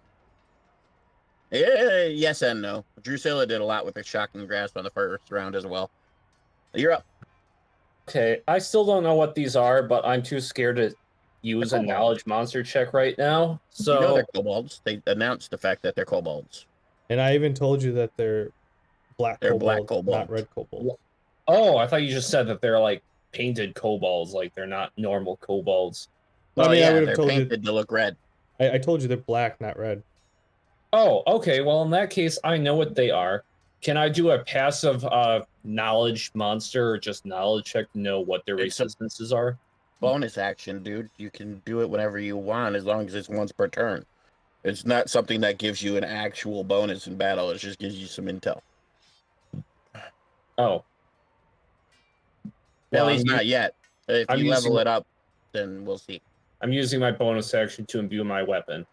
Yeah, yes and no. Drusilla did a lot with her shocking grasp on the first round as well. You're up. Okay, I still don't know what these are, but I'm too scared to use a kobolds. knowledge monster check right now. So You know they're kobolds. They announced the fact that they're kobolds. And I even told you that they're black They're black kobold, not kobolds. red kobold. oh, I thought you just said that they're like painted kobolds, like they're not normal kobolds. Well, I mean, I yeah, would have they're told you. painted to look red. I told you they're black, not red. Oh, okay. Well, in that case, I know what they are. Can I do a passive knowledge monster or just knowledge check to know what their It's a- resistances are? Bonus action, dude. You can do it whenever you want as long as it's once per turn. It's not something that gives you an actual bonus in battle. It just gives you some intel. Oh. At Well, least not yet. If I'm you level using- it up, then we'll see. I'm using my bonus action to imbue my weapon.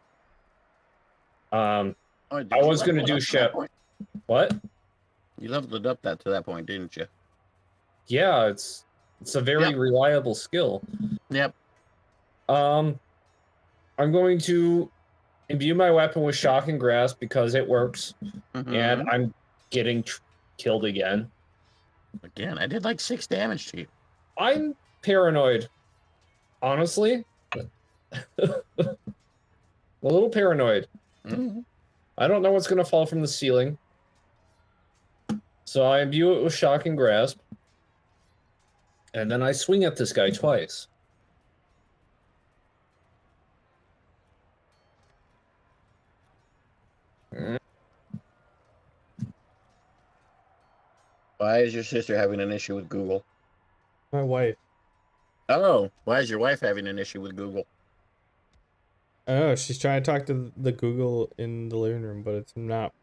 Oh, did I you was level gonna it do up to that shit. point? What? You leveled it up to that point, didn't you? Yeah, it's a very Yep. reliable skill. Yep. I'm going to imbue my weapon with shock and grasp because it works, and Mhm. I'm getting killed again. Again, I did like 6 damage to you. I'm paranoid, honestly. A little paranoid. Mhm. I don't know what's going to fall from the ceiling. So I imbue it with shock and grasp. And then I swing at this guy twice. Why is your sister having an issue with Google? My wife. Oh, why is your wife having an issue with Google? I don't know. She's trying to talk to the Google in the living room, but it's not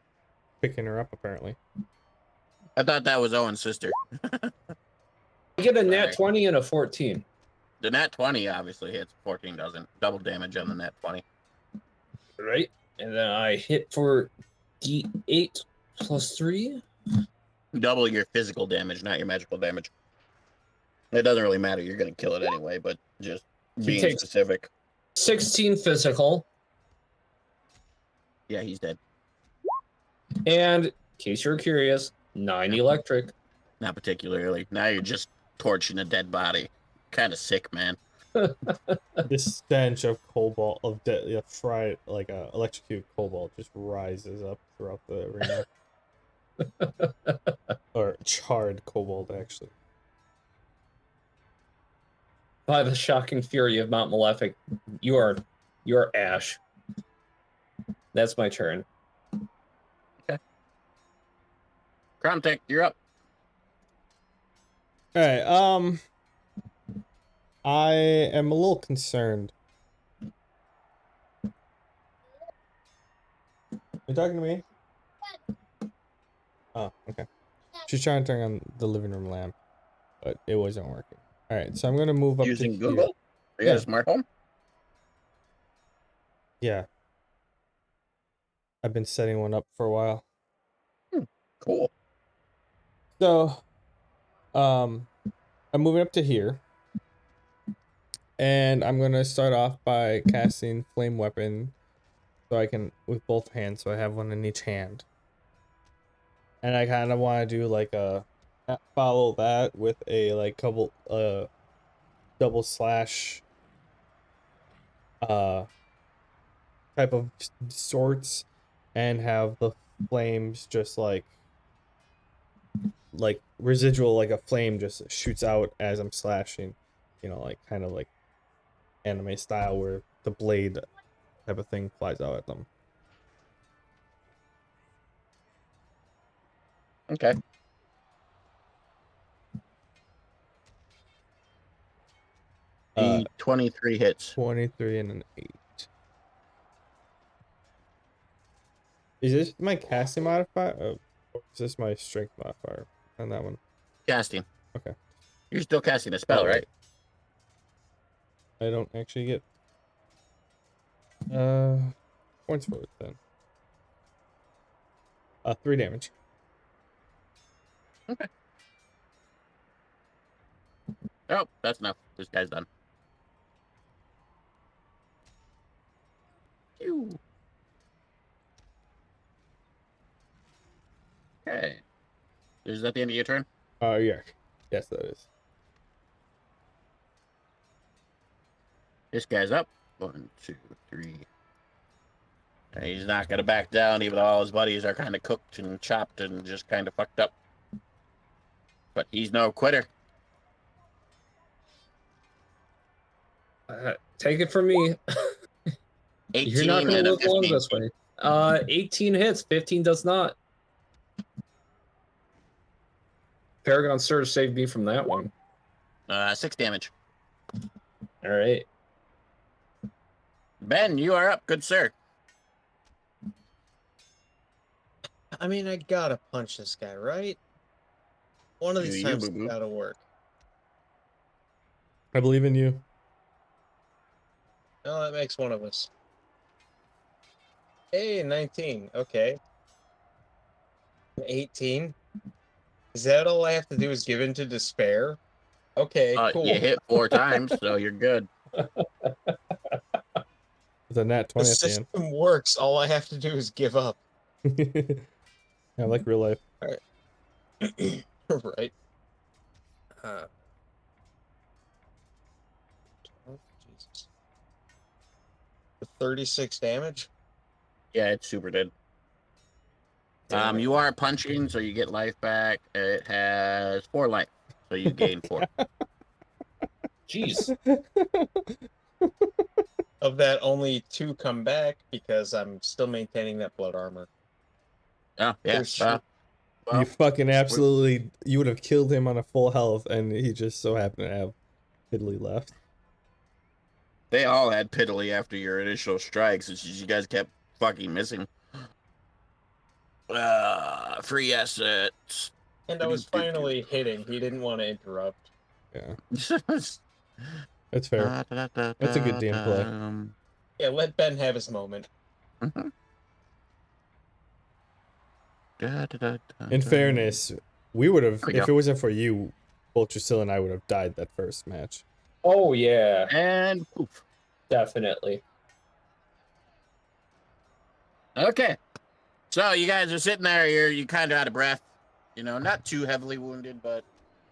picking her up apparently. I thought that was Owen's sister. I get a nat Sorry. 20 and a 14. The nat 20 obviously hits. 14 doesn't. Double damage on the nat 20. Right? And then I hit for D8 plus 3. Double your physical damage, not your magical damage. It doesn't really matter. You're going to kill it anyway, but just being takes- specific. 16 physical. Yeah, he's dead. And, in case you're curious, 9 electric. Not particularly. Now you're just torching a dead body. Kind of sick, man. This stench of cobalt, of fried, like electrocuted cobalt, just rises up throughout the arena. Or charred cobalt, actually. By the shocking fury of Mount Malefic, you are ash. That's my turn. Kromtech, you're up. All right. I am a little concerned. You talking to me? Oh, okay. She's trying to turn on the living room lamp, but it wasn't working. All right, so I'm gonna move up Using to Google? here. You got Yeah. a smart home? Yeah. I've been setting one up for a while. Cool. So, I'm moving up to here. And I'm gonna start off by casting flame weapon, so I can with both hands, so I have one in each hand. And I kind of want to do like a follow that with a like couple double slash type of sorts, and have the flames just like residual, like a flame just shoots out as I'm slashing, you know, like kind of like anime style where the blade type of thing flies out at them. Okay. The 23 hits. 23 and an 8. Is this my casting modifier? Or is this my strength modifier on that one? Casting. Okay. You're still casting a spell, Oh, right? I don't actually get points for it then. 3 damage. Okay. Oh, that's enough. This guy's done. Phew. Okay. Is that the end of your turn? Yeah. Yes, that is. This guy's up. 1, 2, 3. And he's not gonna back down, even though all his buddies are kind of cooked and chopped and just kind of fucked up. But he's no quitter. Take it from me. 18 You're not going to and a live long 15. this way. 18 hits, 15 does not. Paragon Surge saved me from that one. 6 damage. All right. Ben, you are up, good sir. I mean, I gotta punch this guy, right? One of Do these you, times boo-boo? it's gotta work. I believe in you. No, that makes one of us. Hey, 19. Okay. 18. Is that all I have to do is give in to despair? Okay, cool. You hit 4 times, so you're good. With a nat The 20 at the end. system works. All I have to do is give up. Yeah, like real life. Right. Oh, Jesus. 36 damage? Yeah, it's super dead. Damn it. You are punching, so you get life back. It has 4 life, so you gain 4. Jeez. Of that, only 2 come back because I'm still maintaining that blood armor. Oh, yeah. There's You Well, fucking absolutely, you would have killed him on a full health, and he just so happened to have piddly left. they all had piddly after your initial strikes. It's just you guys kept fucking missing. Free assets. And I was finally hitting. He didn't want to interrupt. Yeah, that's fair. That's a good DM play. Yeah, let Ben have his moment. In fairness, we would have, There we if go. it wasn't for you, Ultrasil and I would have died that first match. Oh, yeah. And poof. Definitely. Okay. So you guys are sitting there, you kind of out of breath. You know, not too heavily wounded, but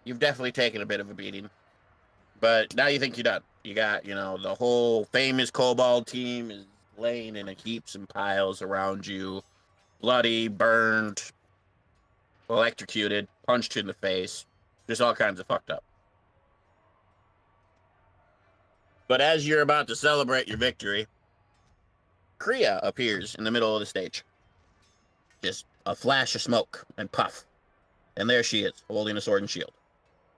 you've definitely taken a bit of a beating. But now you think you're done. You got, the whole famous Kobold team is laying in heaps and piles around you. Bloody, burned, electrocuted, punched in the face. Just all kinds of fucked up. But as you're about to celebrate your victory, Kriya appears in the middle of the stage. Just a flash of smoke and puff. And there she is, holding a sword and shield.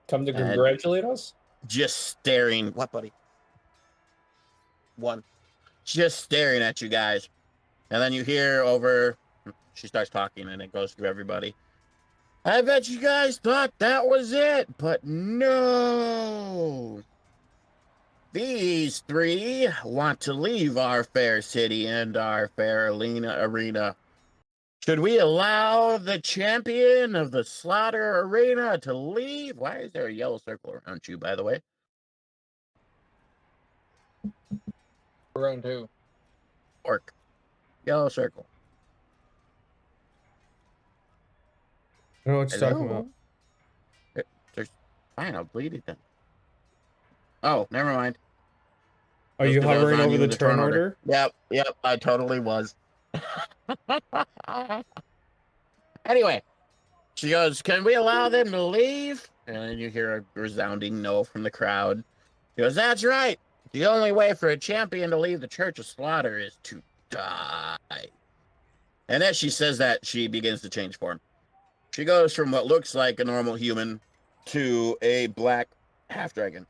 Come to And- congratulate us? Just staring. What, buddy? 1. Just staring at you guys. And then you hear over, she starts talking and it goes through everybody. I bet you guys thought that was it, but no. These 3 want to leave our fair city and our fair arena. Should we allow the champion of the slaughter arena to leave? Why is there a yellow circle around you, by the way? Round 2. Orc. Yellow circle. I don't know what you're talking about. There's fine, I'll bleed it then. Oh, never mind. Are you Just 'cause I was hovering on over you the in turn order? Yep, I totally was. Anyway, she goes, can we allow them to leave? And then you hear a resounding no from the crowd. She goes, that's right. The only way for a champion to leave the Church of Slaughter is to die. And as she says that, she begins to change form. She goes from what looks like a normal human to a black half-dragon.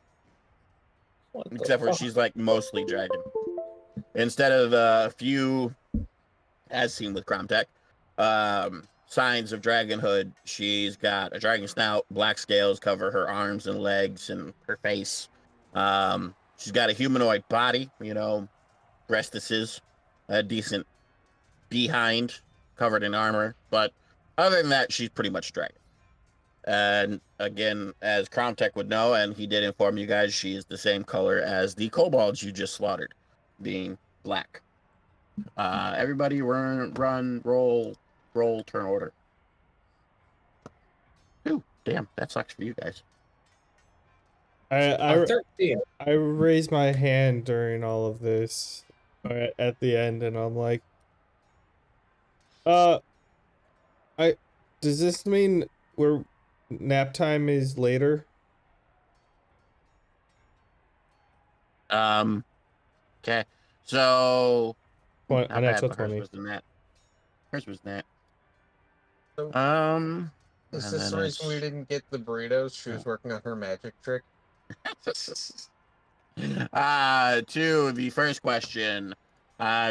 Except for she's like mostly dragon. Instead of a few, as seen with Cromtech, signs of dragonhood. She's got a dragon snout, black scales cover her arms and legs and her face. She's got a humanoid body, breastises, a decent behind, covered in armor. But other than that, she's pretty much a dragon. And again, as Crown Tech would know, and he did inform you guys, she is the same color as the kobolds you just slaughtered, being black. Everybody run, roll, turn order. Ooh, damn, that sucks for you guys. I 13. I raised my hand during all of this at the end, and I'm like, I does this mean we're nap time is later? Okay, so A not natural bad, but hers 20. was the net. Hers was net. So, is and this the then reason we didn't get the burritos? She was working on her magic trick. To the first question,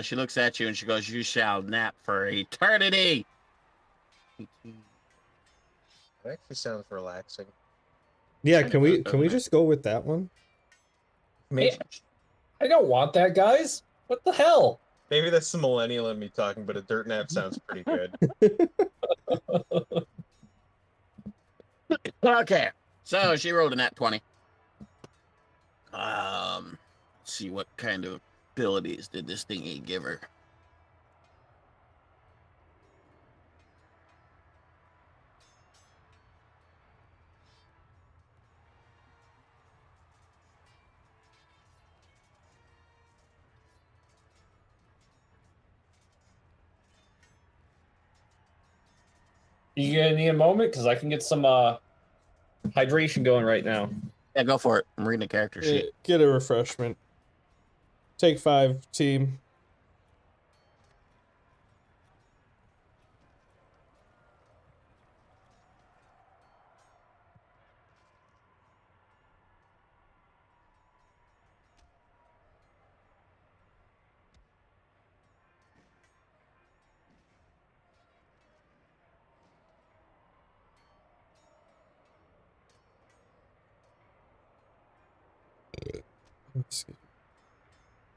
she looks at you and she goes, "You shall nap for eternity." It actually sounds relaxing. Yeah, Kinda can we does, doesn't it? just go with that one? Maybe, I don't want that, guys. What the hell? maybe that's the millennial in me talking, but a dirt nap sounds pretty good. Okay, so she rolled a nat 20. Let's see what kind of abilities did this thingy give her. You gonna need a moment? Because I can get some hydration going right now. Yeah, go for it. I'm reading the character sheet. Get a refreshment. Take 5, team.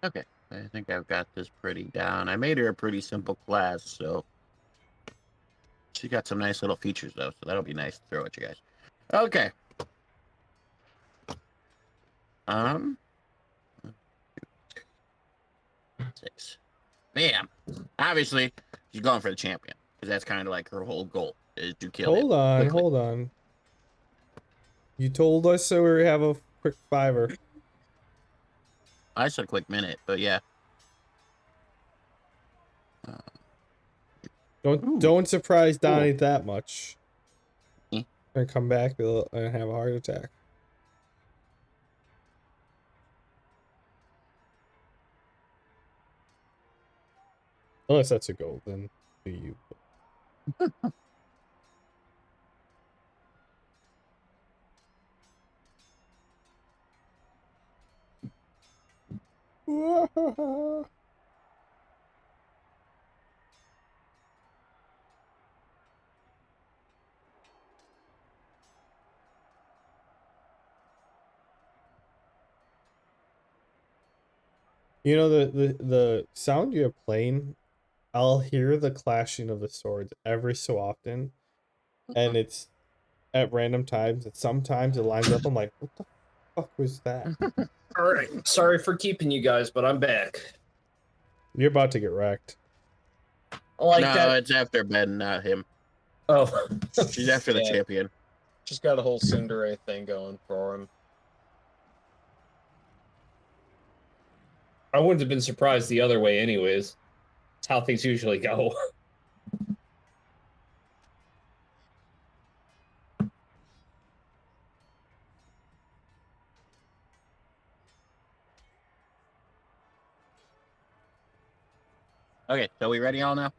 Okay, I think I've got this pretty down. I made her a pretty simple class, so she got some nice little features though, so that'll be nice to throw at you guys. Okay. Um, 6. Bam. Obviously, she's going for the champion because that's kind of like her whole goal is to kill him. Hold on. You told us so we have a quick 5er. I said quick minute, but yeah. Don't surprise Donnie that much. Eh. And come back and have a heart attack. Unless that's a goal, then do you. You know the sound you're playing, I'll hear the clashing of the swords every so often, and it's at random times. And sometimes it lines up. I'm like, what the fuck was that? All right. Sorry for keeping you guys, but I'm back. You're about to get wrecked. Like no, that. it's after Ben, not him. Oh. She's after the Yeah. champion. She's got a whole Cinderay thing going for him. I wouldn't have been surprised the other way, anyways. It's how things usually go. Okay, so we ready all now?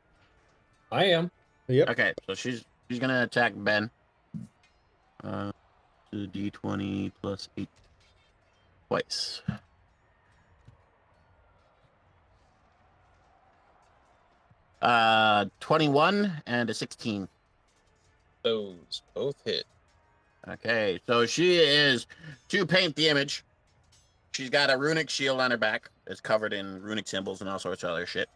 I am. Yep. Okay, so she's gonna attack Ben. To D20 plus 8 twice. 21 and a 16. Those both hit. Okay, so she is, to paint the image, she's got a runic shield on her back. It's covered in runic symbols and all sorts of other shit.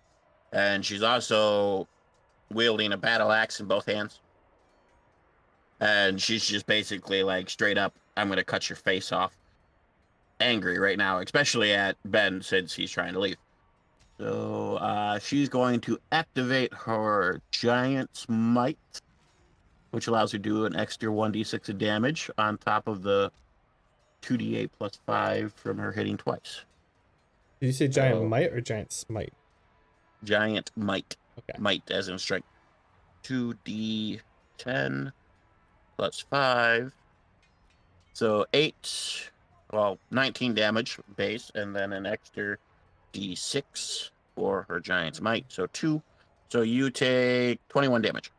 And she's also wielding a battle axe in both hands. And she's just basically like straight up, I'm going to cut your face off. Angry right now, especially at Ben since he's trying to leave. So she's going to activate her giant smite, which allows her to do an extra 1d6 of damage on top of the 2d8 plus 5 from her hitting twice. Did you say giant Oh. might or giant smite? Giant might. Okay. Might as in strength. 2d10 plus 5. So 8, well, 19 damage base, and then an extra d6 for her giant's might. So 2. So you take 21 damage.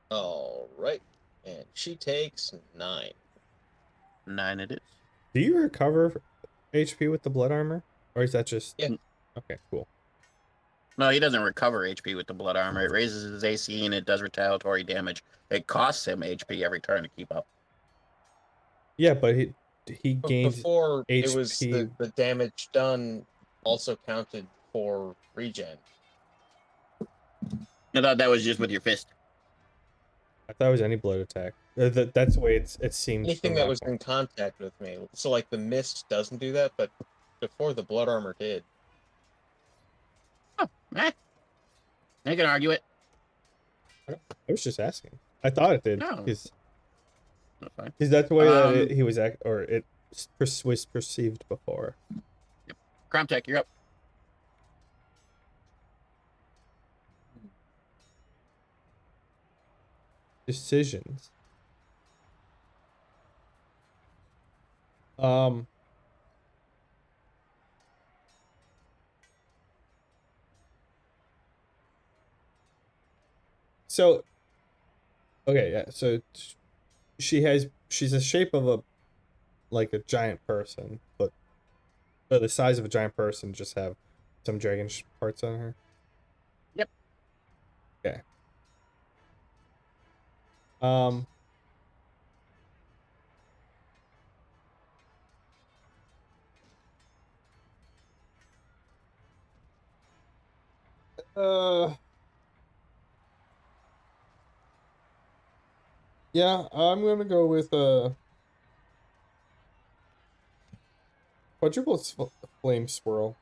All right. And she takes 9. 9 it is. Do you recover HP with the blood armor? Or is that just... Yeah. Okay, cool. No, he doesn't recover HP with the blood armor. It raises his AC and it does retaliatory damage. It costs him HP every turn to keep up. Yeah, but he But gains before it was HP. the damage done also counted for regen. I thought that was just with your fist. I thought it was any blood attack. That's the way it seems. Anything from that my was point. in contact with me. So like the mist doesn't do that, but before the blood armor did. Oh, I can argue it. I was just asking. I thought it did No. because That's fine. that's the way that he was was perceived before. Cromtech, you're up. Decisions. Um. So. Okay, yeah. So she's a shape of a giant person, but the size of a giant person, just have some dragon parts on her. Yep. Okay. Um. Yeah, I'm gonna go with quadruple flame swirl.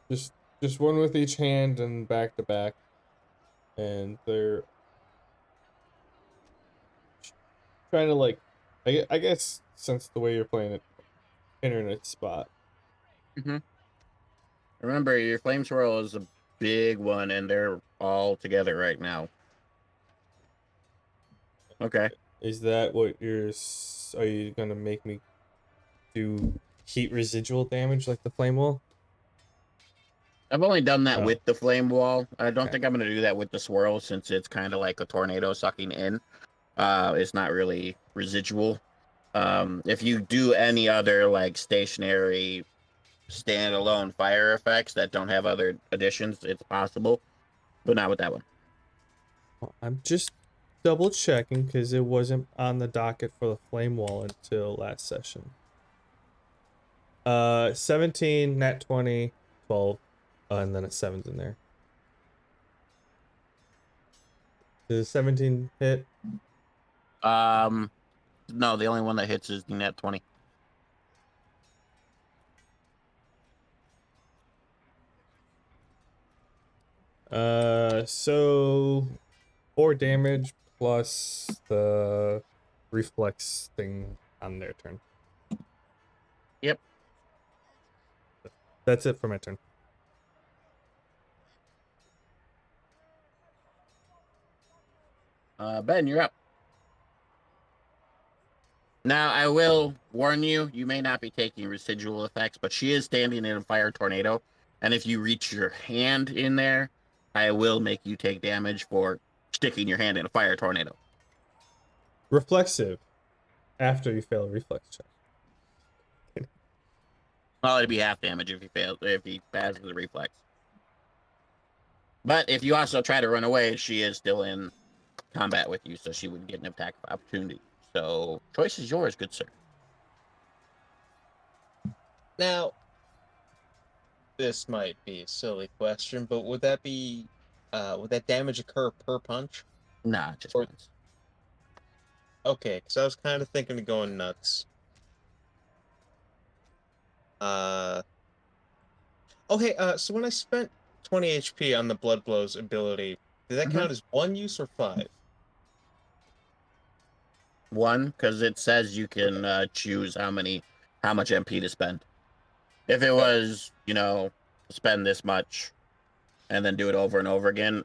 Just just one with each hand and back to back, and they're trying to I guess since the way you're playing it, internet spot. Mm-hmm. Remember, your flame swirl is a big one, and they're all together right now. Okay. Is that what are you gonna make me do heat residual damage like the flame wall? I've only done that Oh. with the flame wall. I don't Okay. think I'm going to do that with the swirl since it's kind of like a tornado sucking in. It's not really residual. If you do any other like stationary standalone fire effects that don't have other additions, it's possible, but not with that one. Well, I'm just double checking because it wasn't on the docket for the flame wall until last session. 17, nat 20, 12, and then a 7's in there. Does 17 hit? No, the only one that hits is the nat 20. So 4 damage plus the reflex thing on their turn. Yep. That's it for my turn. Ben, you're up. Now, I will warn you, you may not be taking residual effects, but she is standing in a fire tornado. And if you reach your hand in there, I will make you take damage for sticking your hand in a fire tornado. Reflexive. After you fail a reflex check. Well, it'd be half damage if he passes the reflex. But if you also try to run away, she is still in combat with you, so she would get an attack of opportunity. So, choice is yours, good sir. Now, this might be a silly question, but would that damage occur per punch? Nah, just Or- once. Okay, because I was kind of thinking of going nuts. Okay, so when I spent 20 HP on the Blood Blows ability, did that count as 1 use or 5? 1, because it says you can choose how much MP to spend. If it was, spend this much and then do it over and over again,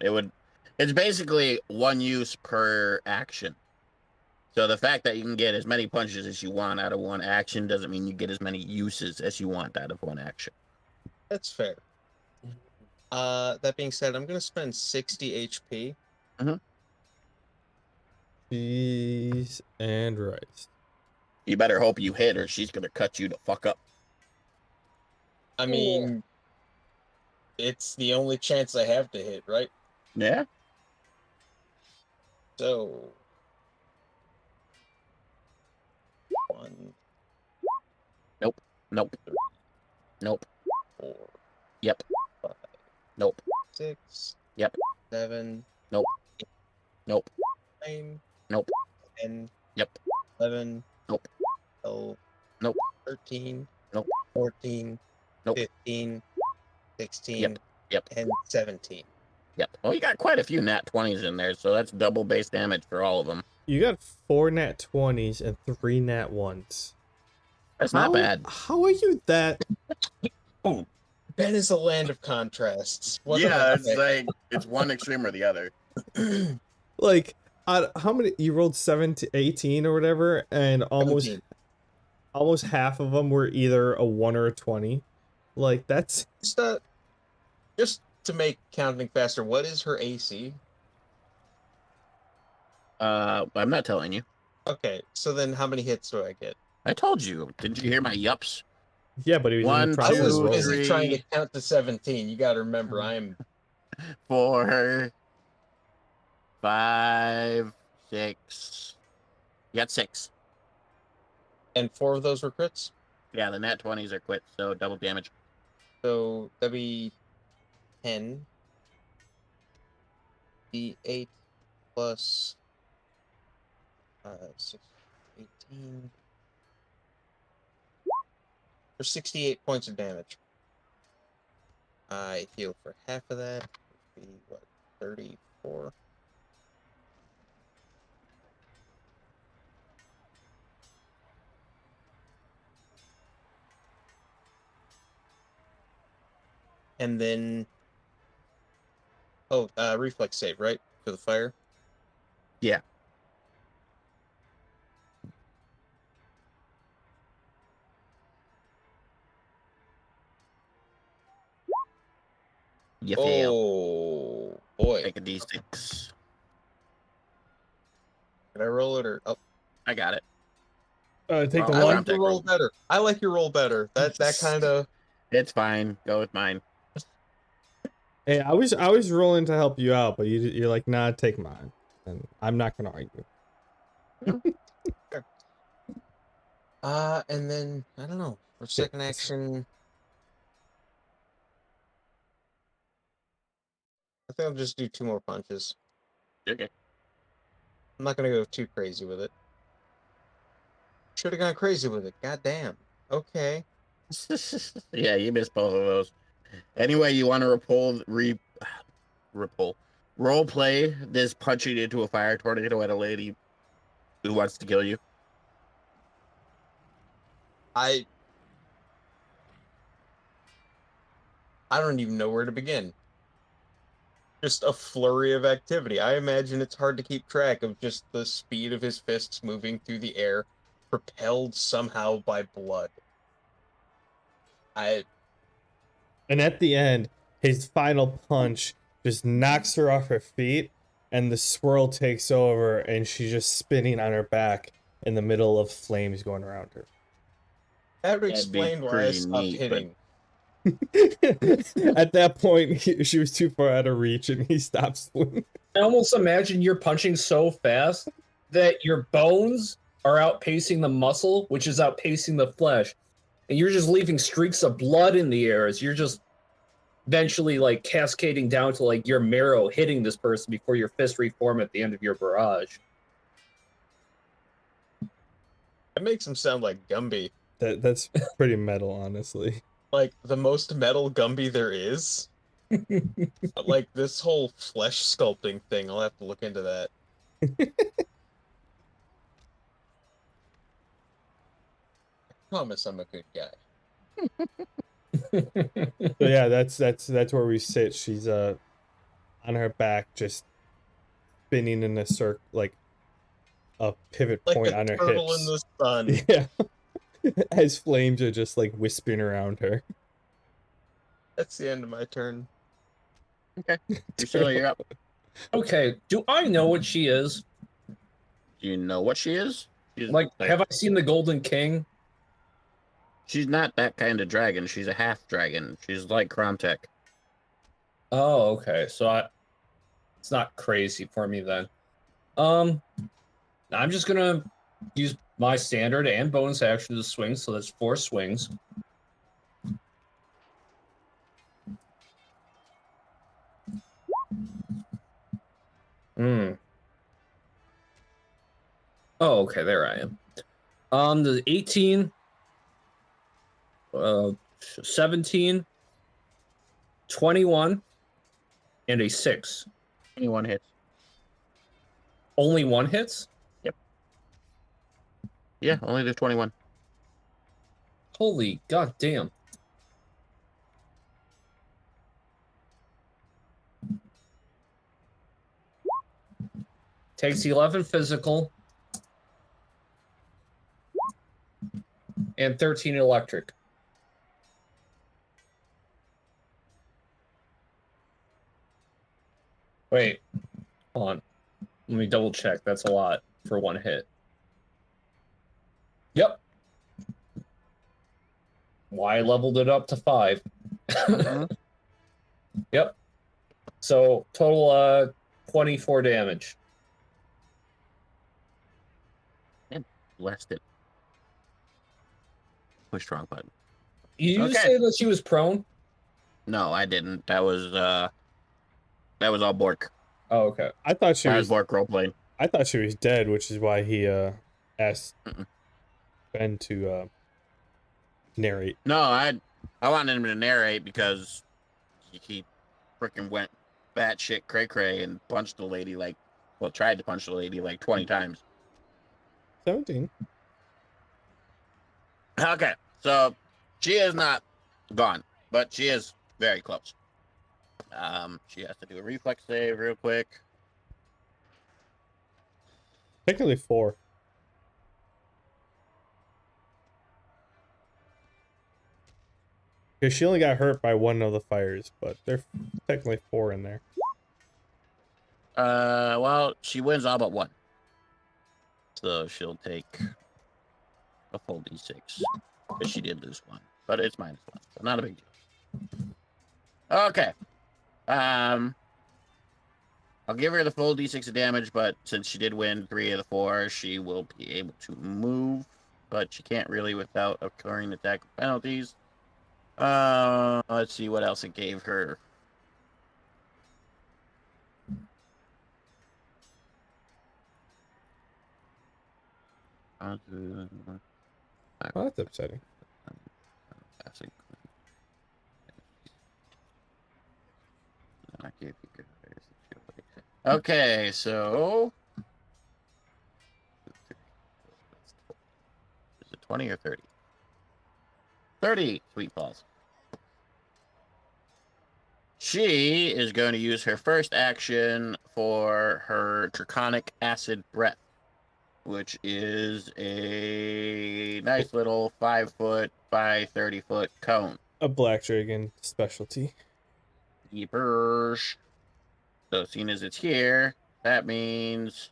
it's basically 1 use per action. So the fact that you can get as many punches as you want out of 1 action doesn't mean you get as many uses as you want out of 1 action. That's fair. That being said, I'm gonna spend 60 HP. Cheese and rice. You better hope you hit or she's gonna cut you the fuck up. I mean, it's the only chance I have to hit, right? Yeah? So 1, Nope. 4, Yep. 5, Nope. 6, Yep. 7, Nope. 9, Nope. 10, Yep. 11, Nope. 12, Nope. 13, Nope. 14, Nope. 15, 16, Yep. and 17. Yep. Well, you got quite a few nat 20s in there, so that's double base damage for all of them. You got 4 nat 20s and 3 nat 1s. That's not bad. How are you that? Ben is a land of contrasts. What Yeah, the it's like it's one extreme or the other. Like, how many? You rolled 7 to 18 or whatever, and almost 17. almost half of them were either a 1 or a 20. Like, that's Just to make counting faster, what is her AC? I'm not telling you. Okay, so then how many hits do I get? I told you. Didn't you hear my yups? yeah, but he was in 1, the I process was of 2, rolling. busy trying to 3, count to 17. You got to remember, I am 4, 5, 6. You got 6. and 4 of those were crits. Yeah, the nat 20s are quit, so double damage. So that'd be 10 D8 plus 6, 18. For 68 points of damage. I heal for half of that. Would be what, 34? And then reflex save, right? For the fire? Yeah. You fail. Oh boy. Take a d6. Did I roll it or I got it. Take the Well, I one. like your roll better. I like your roll better. That kind of It's fine. Go with mine. Hey, I was rolling to help you out, but you're like, nah, take mine, and I'm not gonna argue. and then I don't know. For second action, I think I'll just do 2 more punches. Okay. I'm not gonna go too crazy with it. Should have gone crazy with it. God damn. Okay. Yeah, you missed both of those. Anyway, you want to role play this punching into a fire tornado at a lady who wants to kill you. I don't even know where to begin. Just a flurry of activity. I imagine it's hard to keep track of just the speed of his fists moving through the air, propelled somehow by blood. And at the end, his final punch just knocks her off her feet, and the swirl takes over, and she's just spinning on her back in the middle of flames going around her. That would That'd be explain why I pretty stopped neat, but- hitting. At that point, she was too far out of reach, and he stopped swinging. I almost imagine you're punching so fast that your bones are outpacing the muscle, which is outpacing the flesh, and you're just leaving streaks of blood in the air as you're just eventually like cascading down to like your marrow hitting this person before your fist reform at the end of your barrage. That makes him sound like Gumby. That's pretty metal, honestly. Like the most metal Gumby there is. Like this whole flesh sculpting thing, I'll have to look into that. I promise I'm a good guy. So yeah, that's where we sit. She's on her back, just spinning in a circle, like a pivot Like point a on her turtle hips. in the sun. Yeah. As flames are just like wisping around her. That's the end of my turn. Okay. Drusilla, you're up. Okay, do I know what she is? Do you know what she is? Like, have I seen the Golden King? She's not that kind of dragon. She's a half dragon. She's like Kromtek. Oh, okay. So it's not crazy for me then. I'm just gonna use my standard and bonus action to swing, so that's 4 swings. Hmm. Oh, okay, there I am. The 18, 17, 21, and a 6. 21 hits. Only 1 hits? Yeah, only there's 21. Holy goddamn. Takes 11 physical and 13 electric. Wait, hold on. Let me double check. That's a lot for 1 hit. Yep. Why I leveled it up to 5. Yep. So total 24 damage. Blessed it. Push wrong button. You Okay. say that she was prone? No, I didn't. That was all Bork. Oh, okay. I thought she That was was Bork roleplaying. I thought she was dead, which is why he asked Ben to narrate. No, I wanted him to narrate because he freaking went batshit cray cray and punched the lady tried to punch the lady like 20 times. 17. Okay, so she is not gone, but she is very close. She has to do a reflex save real quick. Technically 4. Because she only got hurt by one of the fires, but there's technically 4 in there. Well, she wins all but 1. So she'll take a full d6. Because she did lose 1. But it's -1, so not a big deal. Okay. I'll give her the full d6 of damage, but since she did win 3 of the 4, she will be able to move. But she can't really without occurring attack penalties. Let's see what else it gave her. Oh, that's upsetting. Okay, so is it 20 or 30? 30, sweet balls. She is going to use her first action for her Draconic Acid Breath, which is a nice little 5-foot by 30-foot cone. A black dragon specialty. Yeepers. So, seeing as it's here, that means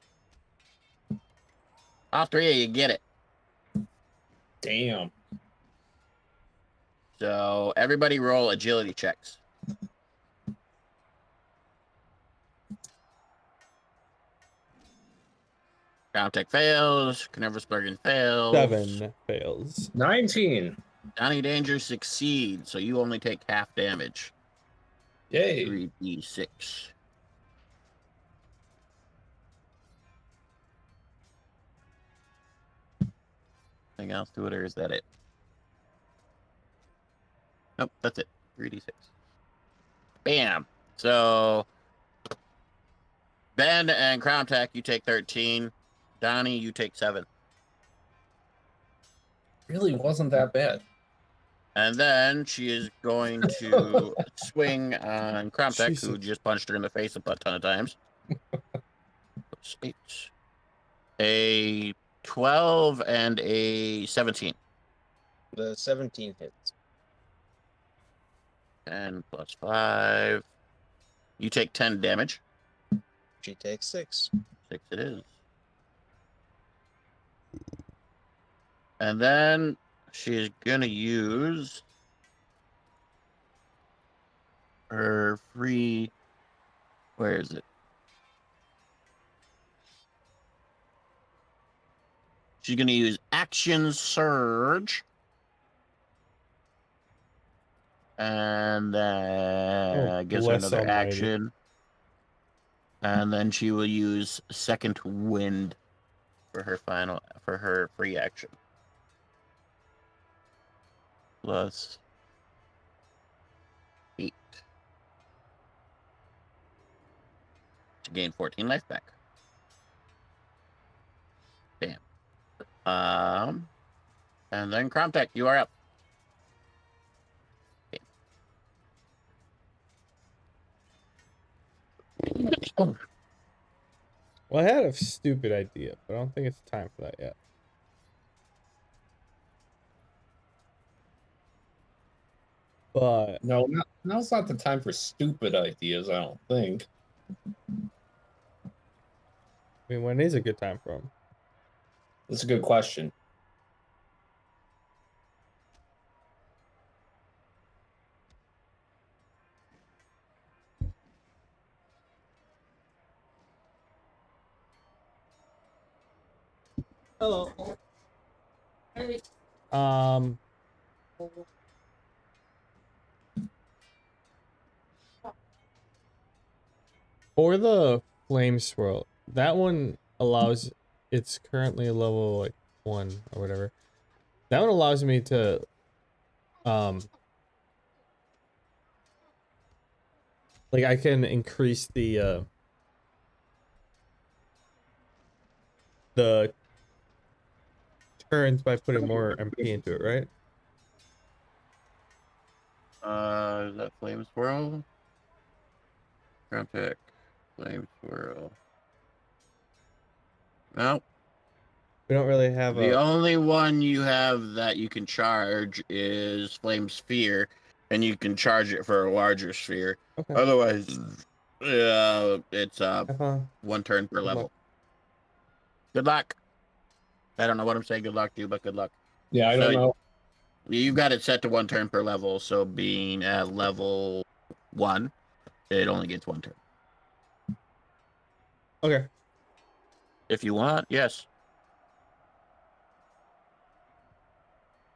all 3 of you get it. Damn. So everybody roll agility checks. Caltech fails. Kneversbergen fails. 7 fails. 19. Donnie Danger succeeds, so you only take half damage. Yay. 3d6. Anything else to it, or is that it? Nope, that's it. 3d6. Bam. So Ben and Crown Tech, you take 13. Donnie, you take 7. Really wasn't that bad. And then she is going to swing on Crown Tech, who Jesus. just punched her in the face a ton of times. 8. A 12 and a 17. The 17 hits. 10 plus 5. You take 10 damage. She takes 6. 6 it is. And then she's going to use her free... Where is it? She's going to use Action Surge. And gives her bless another almighty. action. And then she will use Second Wind for her free action. Plus 8. To gain 14 life back. Damn. And then Cromtech, you are up. Okay. Well, I had a stupid idea, but I don't think it's time for that yet. But No, now's not the time for stupid ideas, I don't think. I mean, when is a good time for them? That's a good question. Hello. Hey. For the flame swirl, that one allows, it's currently a level like 1 or whatever. That one allows me to like I can increase the turns by putting more MP into it, right? Is that Flame Swirl? Cromtech. Flame Swirl. No. We don't really have The only one you have that you can charge is Flame Sphere, and you can charge it for a larger sphere. Okay. Otherwise, it's Have fun. 1 turn per Good level. luck. Good luck. I don't know what I'm saying good luck to, but good luck. Yeah, I don't know. You've got it set to 1 turn per level, so being at level 1, it only gets 1 turn. Okay. If you want, yes.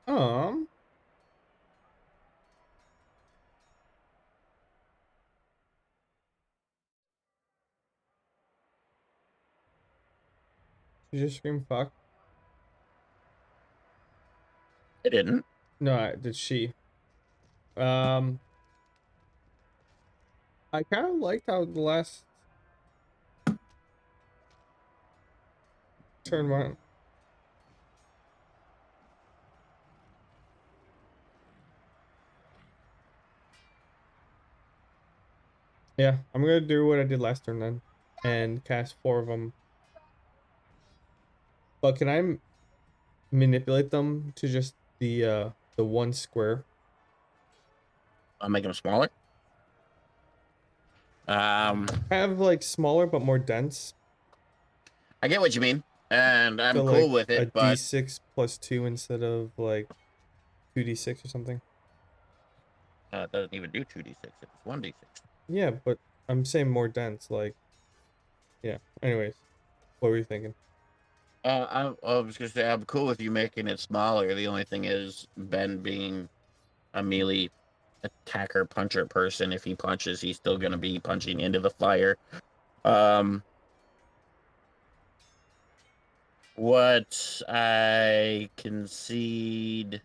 Did you just scream fuck? It didn't. No, did she? I kind of liked how the last turn went. Yeah, I'm gonna do what I did last turn then, and cast 4 of them. But can I manipulate them to just the 1 square? I'll make them smaller. Have like smaller but more dense. I get what you mean, and I'm So, cool like with a it, but D6 plus 2 instead of like 2D6 or something. It doesn't even do 2d6. It's 1d6. Yeah, but I'm saying more dense. Like, yeah. Anyways, what were you thinking? I was gonna say I'm cool with you making it smaller. The only thing is Ben being a melee attacker puncher person. If he punches, he's still gonna be punching into the fire. Um, what I concede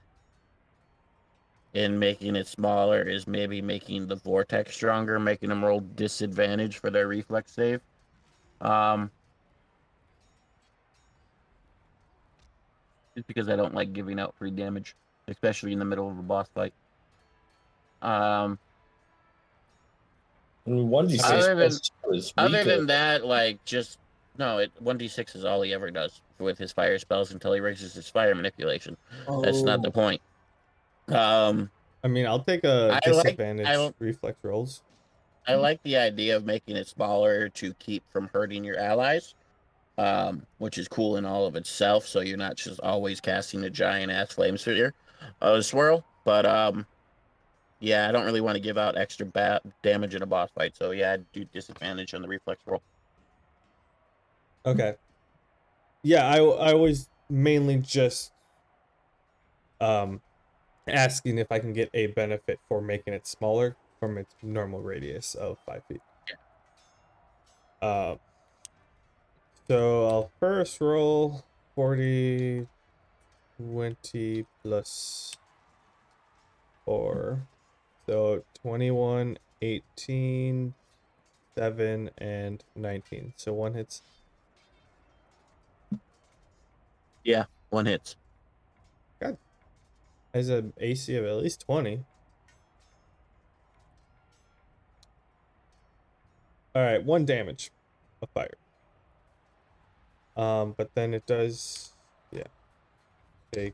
in making it smaller is maybe making the vortex stronger, making them roll disadvantage for their reflex save. Um, just because I don't like giving out free damage, especially in the middle of a boss fight. Um, I mean, 1d6 other than is other weaker. than that, like just no, 1d6 is all he ever does with his fire spells until he raises his fire manipulation. That's not the point. Um, I mean, I'll take a I disadvantage reflex rolls. I like the idea of making it smaller to keep from hurting your allies, which is cool in all of itself. So you're not just always casting a giant ass flame sphere, swirl. But yeah, I don't really want to give out extra damage in a boss fight. So yeah, I'd do disadvantage on the reflex roll. Okay. Yeah, I was mainly just asking if I can get a benefit for making it smaller from its normal radius of 5 feet. Uh, so I'll first roll 40, 20 plus 4. So 21, 18, 7, and 19. So one hits. Yeah, one hits. God. Has an AC of at least 20. Alright, 1 damage of fire. But then it does, yeah, take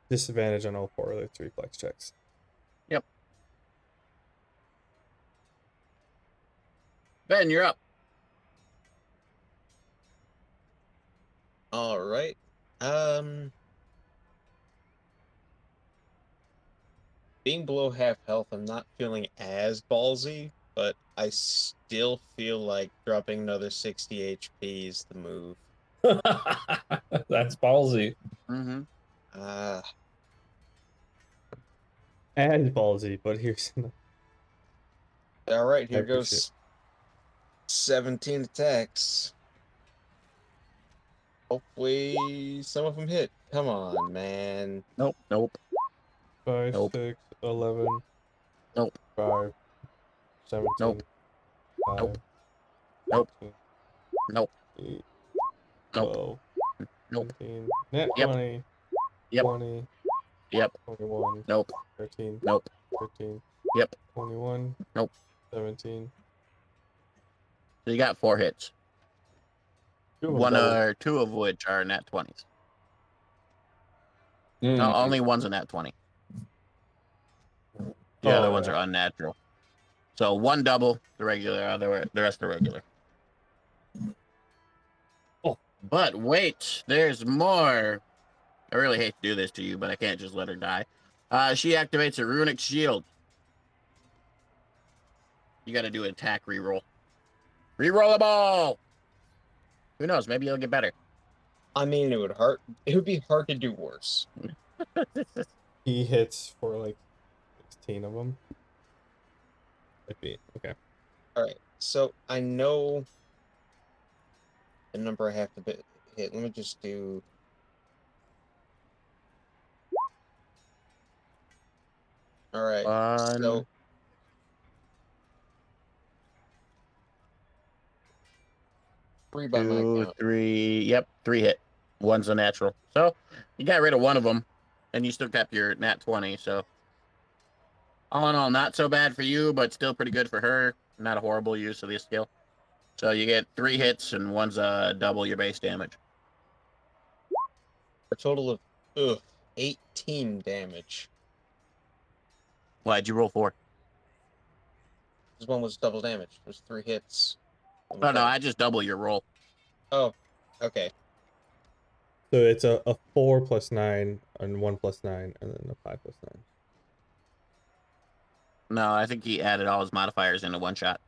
disadvantage on all 4 of its reflex checks. Yep. Ben, you're up. All right. Being below half health, I'm not feeling as ballsy, but I still feel like dropping another 60 HP is the move. That's ballsy. Mm-hmm. Ah, And ballsy, but here's all right, I here appreciate goes 17 attacks. Hopefully some of them hit. Come on, man. Nope. Nope. 5, Nope. 6, 11, Nope. 5, 17, Nope. 5, Nope. Nope. 14, Nope. 8, Nope. 12, Nope. 17, net Yep. 20, Yep. 20, Yep. 21, Nope. 13, Nope. 13, Yep. 21, Nope. 17. So you got 4 hits. 2 of them One double. or 2 of which are nat 20s. No, Mm. only one's a nat 20. The Oh, other ones yeah. are unnatural. So 1 double, the regular, the rest are regular. Oh. But wait, there's more. I really hate to do this to you, but I can't just let her die. She activates a runic shield. You got to do an attack reroll. Reroll a ball. Who knows? Maybe you'll get better. I mean, it would be hard to do worse. He hits for like 16 of them. Might be. Okay. All right, so I know the number I have to hit. Let me just do. All right, so 1, 3 by my 2, count. 3. Yep, 3 hit. One's a natural. So you got rid of one of them, and you still kept your nat 20. So all in all, not so bad for you, but still pretty good for her. Not a horrible use of this skill. So you get 3 hits, and one's double your base damage. A total of 18 damage. Why'd you roll 4? This one was double damage. There's 3 hits. Oh no, I just double your roll. Oh, okay. So it's a 4 plus 9 and 1 plus 9 and then a 5 plus 9. No, I think he added all his modifiers into one shot.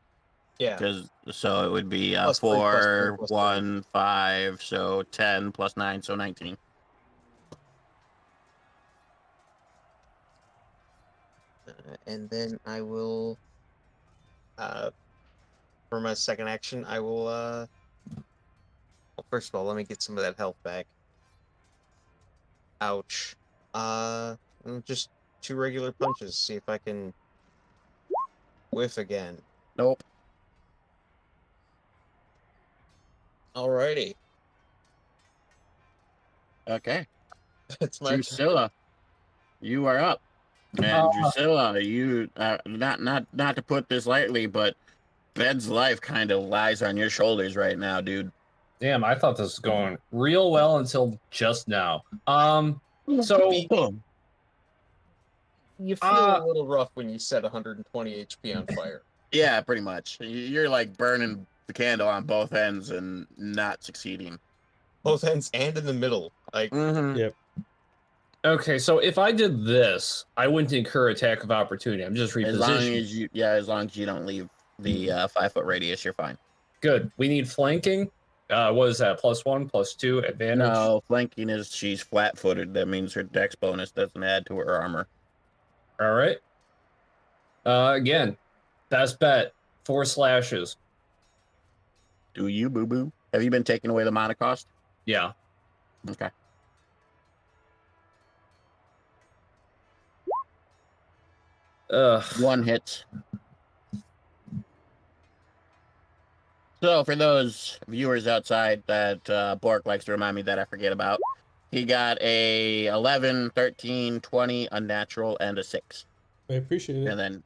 Yeah. Because so it would be Plus 3, plus 3, 4, plus 3. 1, 5, so 10 plus 9, so 19. And then I will, for my second action, I will, well, first of all, let me get some of that health back. Ouch. Just 2 regular punches, see if I can whiff again. Nope. Alrighty. Okay. That's my Drusilla, you are up. And Drusilla, you not to put this lightly, but Ben's life kind of lies on your shoulders right now, dude. Damn, I thought this was going real well until just now. So You feel a little rough when you set 120 HP on fire. Yeah, pretty much. You're like burning the candle on both ends and not succeeding. Both ends and in the middle. Like, Yep. okay, so if I did this, I wouldn't incur attack of opportunity. I'm just As long repositioning. as long as you don't leave the 5-foot radius, you're fine. Good. We need flanking. What is that? +1, +2, advantage? No, flanking is she's flat-footed. That means her dex bonus doesn't add to her armor. All right. Again, best bet. 4 slashes. Do you, boo-boo? Have you been taking away the mana cost? Yeah. Okay. Ugh. 1 hit. So for those viewers outside that Bork likes to remind me that I forget about, he got a 11, 13, 20, unnatural, and a 6. I appreciate it. And then...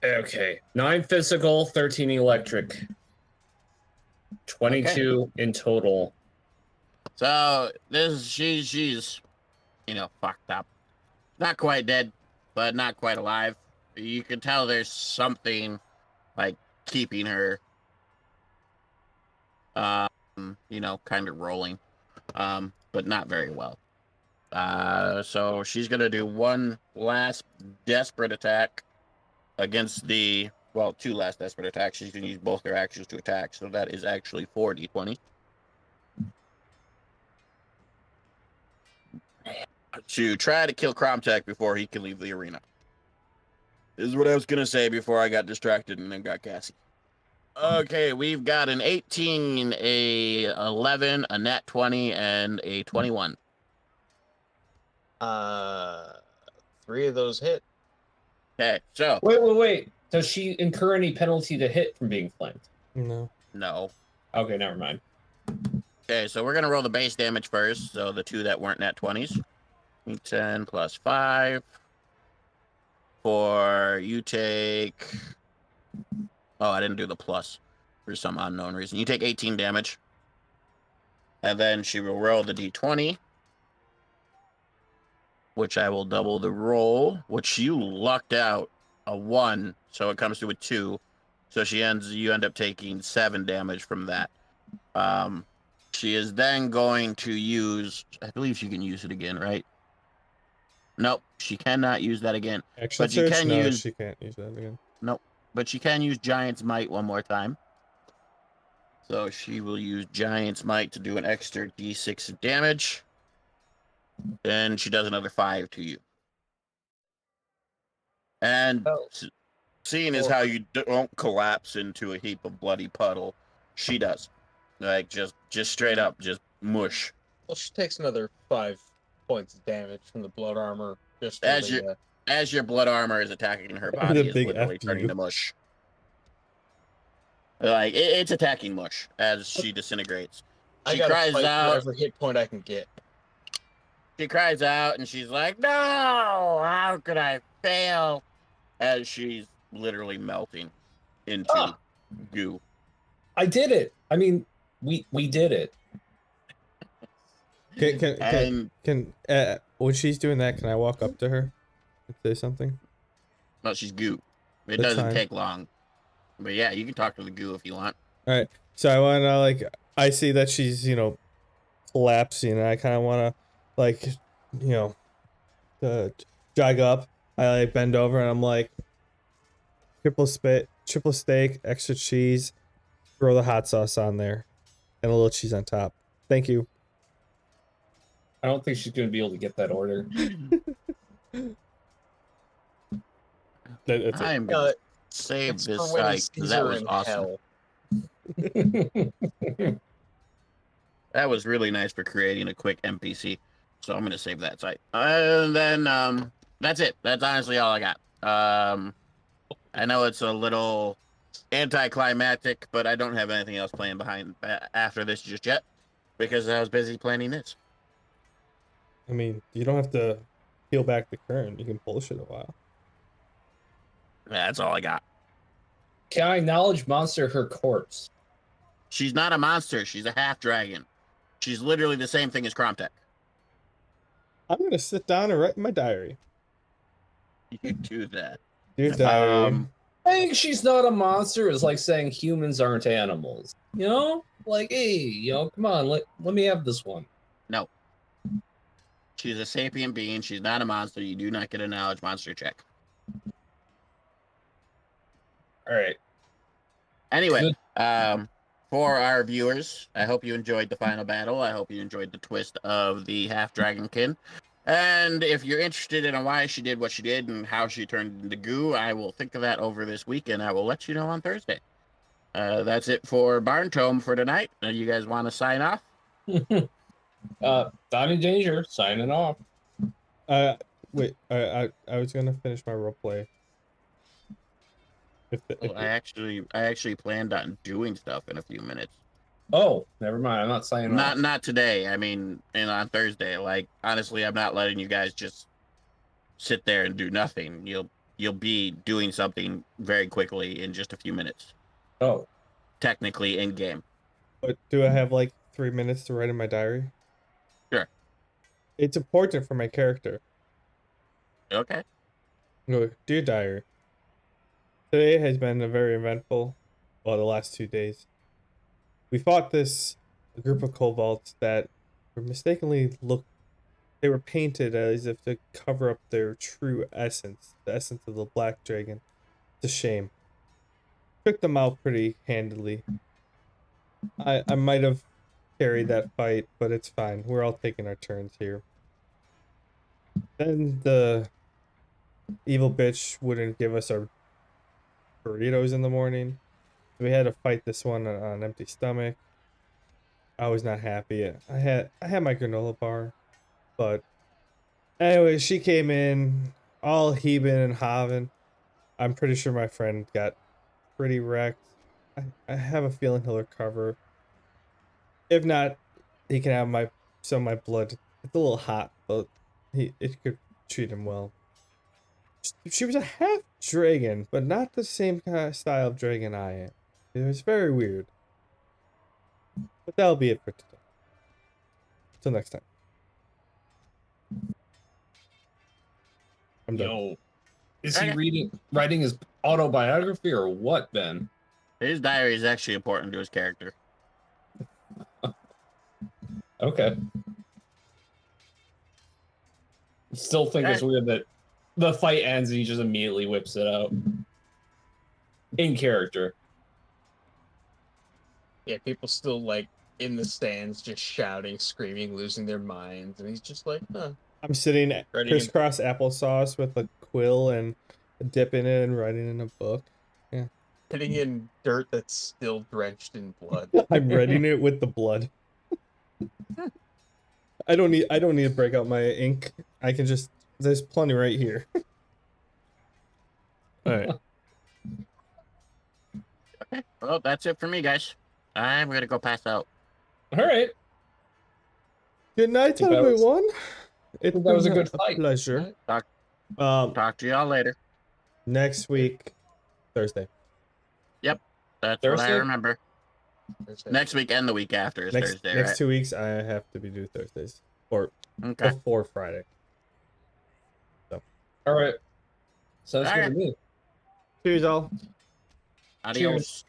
Okay. 9 physical, 13 electric. 22 in total. So she's fucked up. Not quite dead, but not quite alive. You can tell there's something like keeping her kind of rolling. But not very well. So she's gonna do one last desperate attack against the 2 last desperate attacks. She's gonna use both her actions to attack, so that is actually 4d20. To try to kill Kromtech before he can leave the arena. This is what I was gonna say before I got distracted and then got gassy. Okay, we've got an 18, a 11, a nat 20, and a 21. 3 of those hit. Okay, so Wait. Does she incur any penalty to hit from being flanked? No. no. Okay, never mind. Okay, so we're gonna roll the base damage first. So the 2 that weren't nat 20s. 10 plus 5. For you take... Oh, I didn't do the plus for some unknown reason. You take 18 damage. And then she will roll the d20. Which I will double the roll. Which you lucked out a 1. So it comes to a 2. So you end up taking 7 damage from that. She is then going to use... I believe she can use it again, right? Nope, she cannot use that again. Action But search? you can No, use... she can't use that again. Nope. But she can use Giant's Might one more time. So she will use Giant's Might to do an extra d6 of damage. Then she does another 5 to you. And seeing as how you don't collapse into a heap of bloody puddle, she does. Like, just straight up, just mush. Well, she takes another 5 points of damage from the blood armor. Just as your blood armor is attacking her body, is literally turning to mush. Like, it's attacking mush as she disintegrates. She cries out. Every hit point I can get. She cries out and she's like, "No! How could I fail?" As she's literally melting into goo. I did it. I mean, we did it. Can when she's doing that, can I walk up to her and say something? No, she's goo. It That's doesn't fine. take long. But yeah, you can talk to the goo if you want. All right. So I want to I see that she's collapsing, and I kind of want to you know, jog up. I like bend over and I'm like, triple steak, extra cheese, throw the hot sauce on there, and a little cheese on top. Thank you. I don't think she's going to be able to get that order. That's it. I'm gonna Uh, save it's this for when he site sees because that her was in awesome. hell. That was really nice for creating a quick NPC. So I'm gonna save that site. And then that's it. That's honestly all I got. I know it's a little anticlimactic, but I don't have anything else planned behind after this just yet because I was busy planning this. I mean, you don't have to peel back the curtain. You can bullshit a while. That's all I got. Can I acknowledge monster her corpse? She's not a monster. She's a half dragon. She's literally the same thing as Kromtech. I'm gonna sit down and write in my diary. You do that. Dear diary. Saying she's not a monster is like saying humans aren't animals. You know? Like, hey, come on, let me have this one. No. She's a sapient being. She's not a monster. You do not get a knowledge monster check. All right. Anyway, for our viewers, I hope you enjoyed the final battle. I hope you enjoyed the twist of the half dragonkin. And if you're interested in why she did what she did and how she turned into goo, I will think of that over this week and I will let you know on Thursday. That's it for Barntome for tonight. You guys want to sign off? Donnie Danger signing off. Wait. I was gonna finish my role play. I actually planned on doing stuff in a few minutes. Oh, never mind. I'm not signing off. Not today. I mean, and on Thursday. Like honestly, I'm not letting you guys just sit there and do nothing. You'll be doing something very quickly in just a few minutes. Oh, Technically in game. But do I have like 3 minutes to write in my diary? Sure. It's important for my character. Okay. No, dear diary. Today has been a very eventful, well, the last 2 days. We fought this group of kobolds that were mistakenly they were painted as if to cover up their true essence, the essence of the black dragon. It's a shame. Took them out pretty handily. I might have carried that fight, but it's fine. We're all taking our turns here. Then the evil bitch wouldn't give us our burritos in the morning. We had to fight this one on an empty stomach. I was not happy. I had my granola bar, but anyway, she came in all heaving and having. I'm pretty sure my friend got pretty wrecked. I have a feeling he'll recover. If not, he can have some of my blood. It's a little hot, but it could treat him well. She was a half dragon, but not the same kind of style of dragon I am. It was very weird. But that'll be it for today. Till next time. I'm done. yo, is he writing his autobiography or what, Ben? His diary is actually important to his character. Okay. Still think it's weird that the fight ends and he just immediately whips it out. In character. Yeah, people still like in the stands just shouting, screaming, losing their minds, and he's just like, huh. I'm sitting Writing crisscross applesauce with a quill and dipping it and writing in a book. Yeah. Hitting in dirt that's still drenched in blood. I'm writing it with the blood. I don't need to break out my ink. I can just there's plenty right here. All right. Okay. Well, that's it for me, guys. I'm gonna go pass out. All right. Good night, everyone. It was a good fight. Pleasure. Talk to y'all later. Next week, Thursday. Yep, that's Thursday? what I remember. Thursday. Next week and the week after is Thursday, Next right? 2 weeks, I have to be due Thursdays or Okay. before Friday. So. All right. Sounds All good right. to me. Cheers, all. Adios.